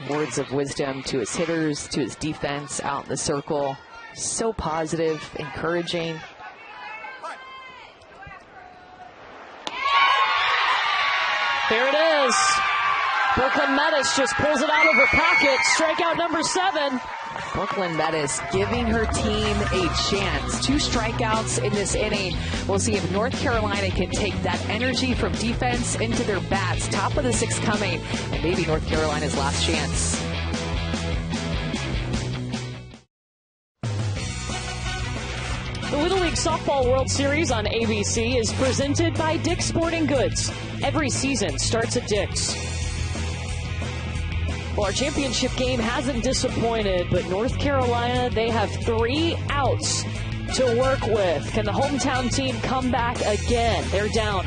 words of wisdom to his hitters, to his defense out in the circle. So positive, encouraging. There it is. Brooklyn Metis just pulls it out of her pocket. Strikeout number 7. Brooklyn Metis giving her team a chance. 2 strikeouts in this inning. We'll see if North Carolina can take that energy from defense into their bats. Top of the 6th coming, and maybe North Carolina's last chance. League Softball World Series on ABC is presented by Dick's Sporting Goods. Every season starts at Dick's. Well, our championship game hasn't disappointed, but North Carolina, they have 3 outs to work with. Can the hometown team come back again? They're down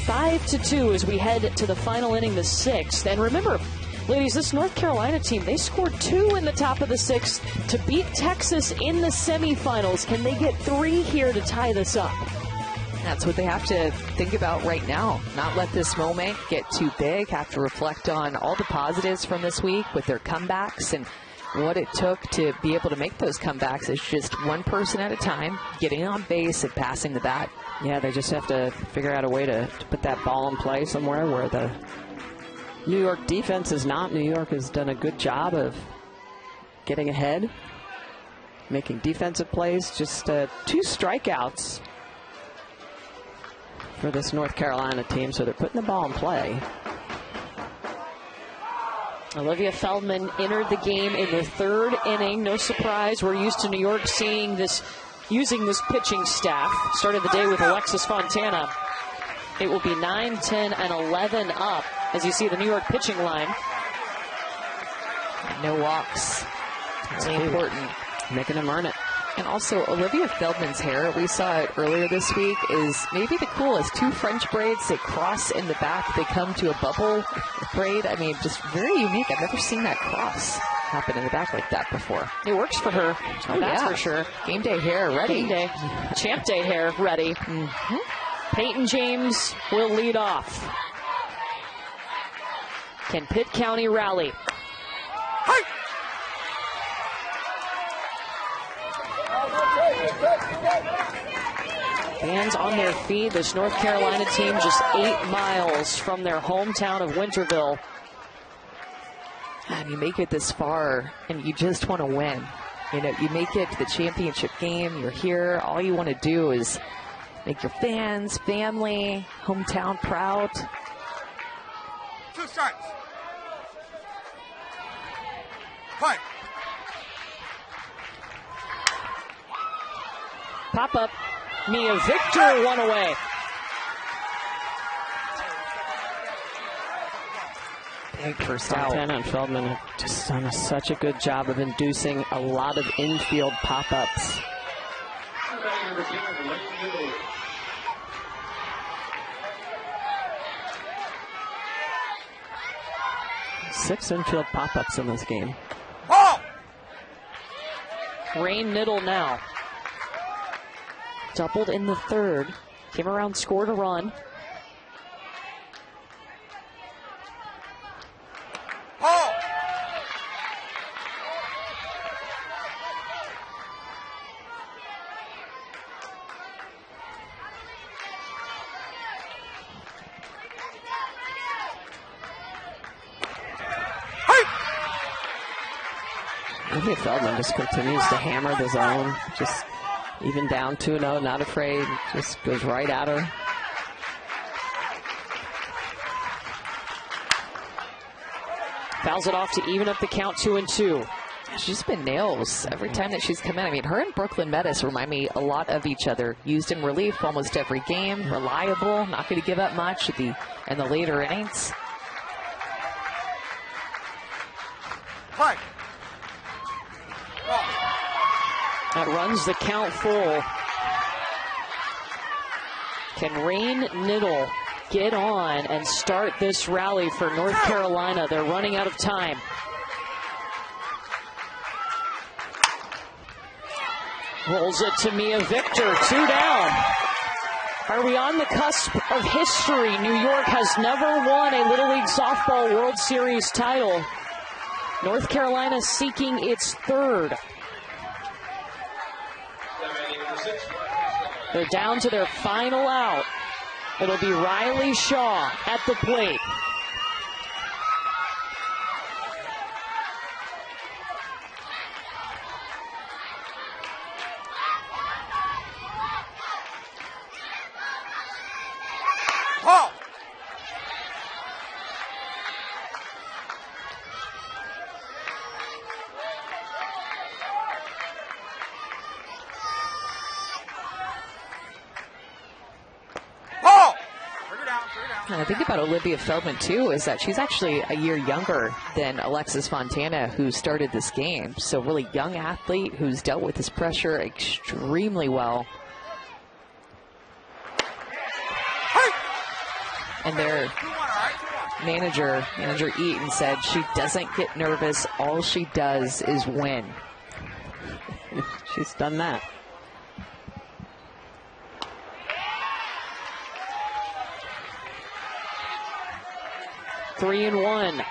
5-2 as we head to the final inning, the 6th. And remember, ladies, this North Carolina team, they scored 2 in the top of the 6th to beat Texas in the semifinals. Can they get 3 here to tie this up? That's what they have to think about right now. Not let this moment get too big. Have to reflect on all the positives from this week with their comebacks and what it took to be able to make those comebacks. It's just one person at a time, getting on base and passing the bat. Yeah, they just have to figure out a way to put that ball in play somewhere where the New York defense is not. New York has done a good job of getting ahead, making defensive plays. Just 2 strikeouts for this North Carolina team, so they're putting the ball in play. Olivia Feldman entered the game in the 3rd inning. No surprise. We're used to New York seeing this, using this pitching staff. Started the day with Alexis Fontana. It will be 9, 10, and 11 up as you see the New York pitching line. No walks. Really important. Making them earn it. And also, Olivia Feldman's hair, we saw it earlier this week, is maybe the coolest. 2 French braids that cross in the back. They come to a bubble braid. I mean, just very unique. I've never seen that cross happen in the back like that before. It works for her. Oh, that's yeah. for sure. Game day hair ready. Game day. Champ day hair ready. Peyton James will lead off. Can Pitt County rally? Fans on their feet. This North Carolina team just 8 miles from their hometown of Winterville. And you make it this far, and you just want to win. You know, you make it to the championship game. You're here. All you want to do is make your fans, family, hometown proud. 2 strikes. Fight. Pop up. Mia Victor, 1 away. Big first out. Fontana and Feldman have just done such a good job of inducing a lot of infield pop-ups. Six infield pop-ups in this game. Rain Niddle now. Doubled in the 3rd. Came around, scored a run. Olivia Feldman just continues to hammer the zone. Just even down 2-0, not afraid. Just goes right at her. Fouls it off to even up the count, 2-2. She's been nails every time that she's come in. I mean, her and Brooklyn Metis remind me a lot of each other. Used in relief almost every game. Reliable, not going to give up much in the later innings. Fight. That runs the count full. Can Rain Niddle get on and start this rally for North Carolina? They're running out of time. Rolls it to Mia Victor, 2 down. Are we on the cusp of history? New York has never won a Little League Softball World Series title. North Carolina seeking its 3rd. They're down to their final out. It'll be Riley Shaw at the plate. And I think about Olivia Feldman, too, is that she's actually a year younger than Alexis Fontana, who started this game. So really young athlete who's dealt with this pressure extremely well. And their manager Eaton, said she doesn't get nervous. All she does is win. She's done that. Three and one.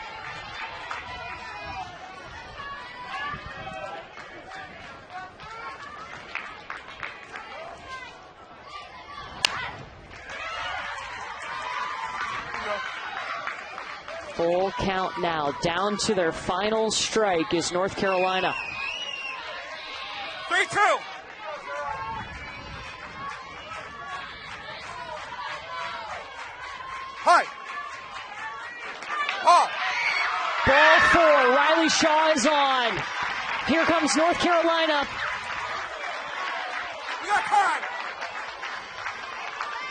Full count now. Down to their final strike is North Carolina. 3-2. Hi. Oh. Ball four. Riley Shaw is on. Here comes North Carolina. We got time.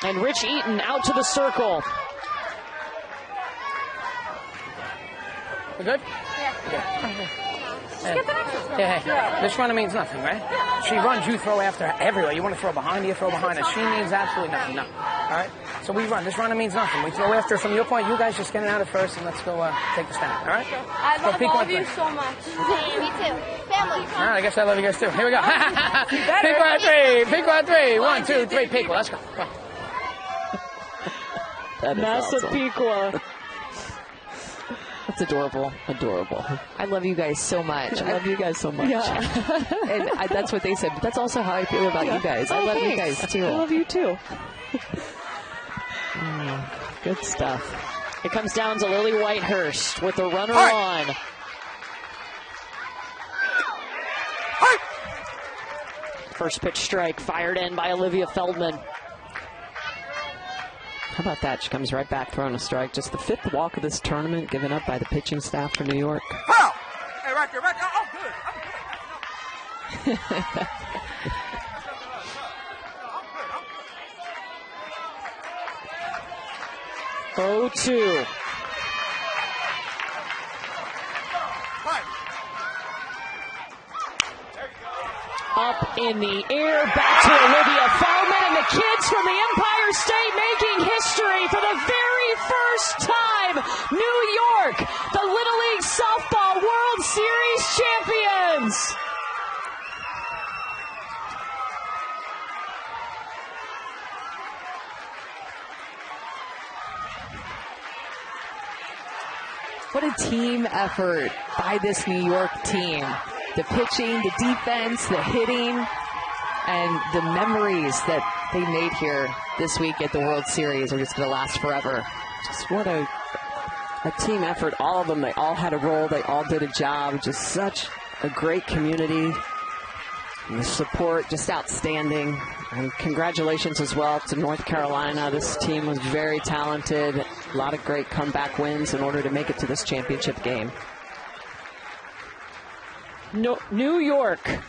And Rich Eaton out to the circle. We good? Yeah. This runner means nothing, right? She runs, you throw after her everywhere. You want to throw behind her, you throw behind her. She means absolutely nothing. No. All right? So we run. This runner means nothing. We throw after her. From your point, you guys just get it out at first and let's go take the stand. All right? I love all of you so much. Me too. Family. All right, I guess I love you guys too. Here we go. Piqua at three. Piqua at three. 1, 2, 3. Piqua. Let's go. Massapequa. Awesome. That's adorable. Adorable. I love you guys so much. I love you guys so much. Yeah. And that's what they said, but that's also how I feel about you guys. I love you guys too. I love you too. Good stuff. It comes down to Lily Whitehurst with the runner on. First pitch strike fired in by Olivia Feldman. How about that? She comes right back throwing a strike. Just the 5th walk of this tournament given up by the pitching staff for New York. How? Hey, right there. Oh, good. I'm good. 0-2. Up in the air, back to Olivia Feldman, and the kids from the Empire State making history for the very first time. New York, the Little League Softball World Series champions. What a team effort by this New York team. The pitching, the defense, the hitting, and the memories that they made here this week at the World Series are just going to last forever. Just what a team effort. All of them, they all had a role. They all did a job. Just such a great community. And the support, just outstanding. And congratulations as well to North Carolina. This team was very talented. A lot of great comeback wins in order to make it to this championship game. New York,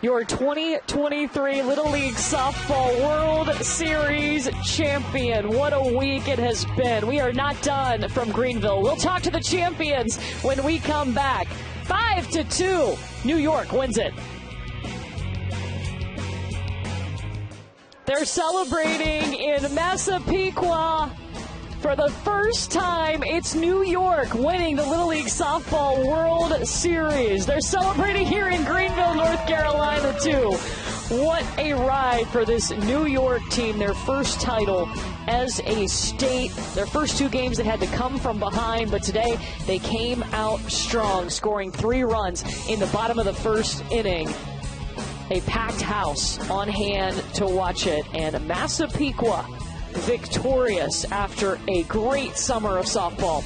your 2023 Little League Softball World Series champion. What a week it has been. We are not done from Greenville. We'll talk to the champions when we come back. 5-2, New York wins it. They're celebrating in Massapequa. For the first time, it's New York winning the Little League Softball World Series. They're celebrating here in Greenville, North Carolina, too. What a ride for this New York team. Their first title as a state. Their first 2 games they had to come from behind, but today they came out strong, scoring 3 runs in the bottom of the first inning. A packed house on hand to watch it, and Massapequa victorious after a great summer of softball.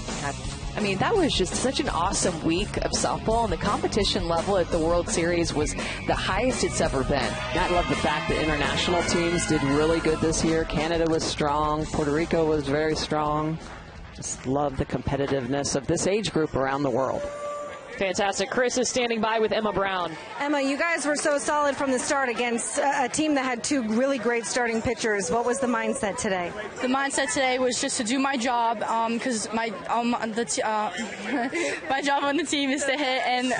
I mean, that was just such an awesome week of softball, and the competition level at the World Series was the highest it's ever been. I love the fact that international teams did really good this year. Canada was strong. Puerto Rico was very strong. Just love the competitiveness of this age group around the world. Fantastic. Chris is standing by with Emma Brown. Emma, you guys were so solid from the start against a team that had two really great starting pitchers. What was the mindset today? The mindset today was just to do my job, because my my job on the team is to hit, and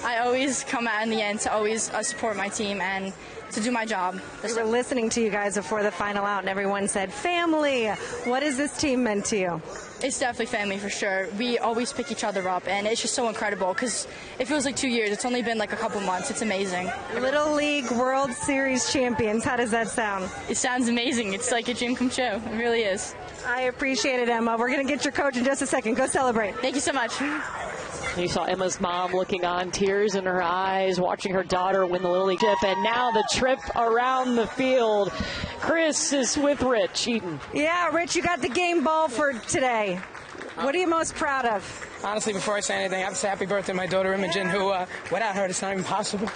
I always come out in the end to always support my team and to do my job. We were listening to you guys before the final out, and everyone said, family. What has this team meant to you? It's definitely family for sure. We always pick each other up, and it's just so incredible because it feels like 2 years. It's only been like a couple months. It's amazing. Little League World Series champions. How does that sound? It sounds amazing. It's like a dream come true. It really is. I appreciate it, Emma. We're going to get your coach in just a second. Go celebrate. Thank you so much. You saw Emma's mom looking on, tears in her eyes, watching her daughter win the Little League chip, and now the trip around the field. Chris is with Rich Eaton. Yeah, Rich, you got the game ball for today. What are you most proud of? Honestly, before I say anything, I have to say happy birthday to my daughter Imogen, who, without her, it's not even possible.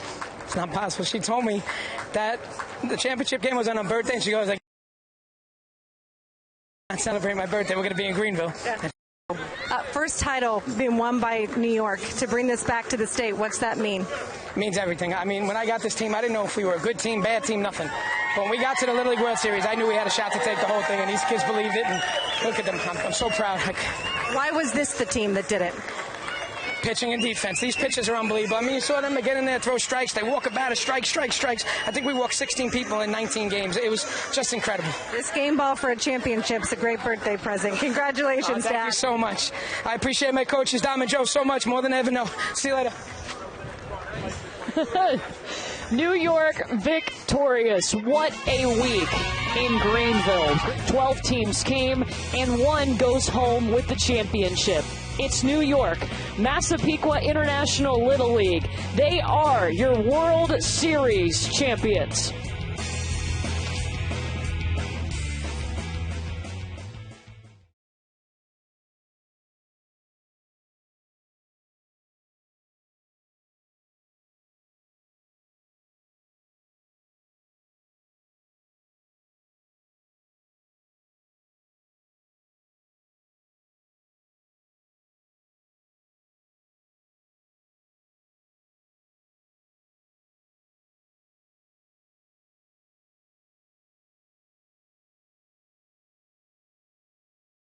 It's not possible. She told me that the championship game was on her birthday, and she goes, like, I celebrate my birthday. We're going to be in Greenville. Yeah. First title being won by New York. To bring this back to the state, what's that mean? It means everything. I mean, when I got this team, I didn't know if we were a good team, bad team, nothing. But when we got to the Little League World Series, I knew we had a shot to take the whole thing, and these kids believed it, and look at them. I'm so proud. Why was this the team that did it? Pitching and defense. These pitchers are unbelievable. I mean, you saw them get in there, throw strikes. They walk about, strikes. I think we walked 16 people in 19 games. It was just incredible. This game ball for a championship's a great birthday present. Congratulations, Dad. Thank you so much. I appreciate my coaches, Dom and Joe, so much, more than I ever know. See you later. New York victorious. What a week in Greenville. 12 teams came, and one goes home with the championship. It's New York, Massapequa International Little League. They are your World Series champions.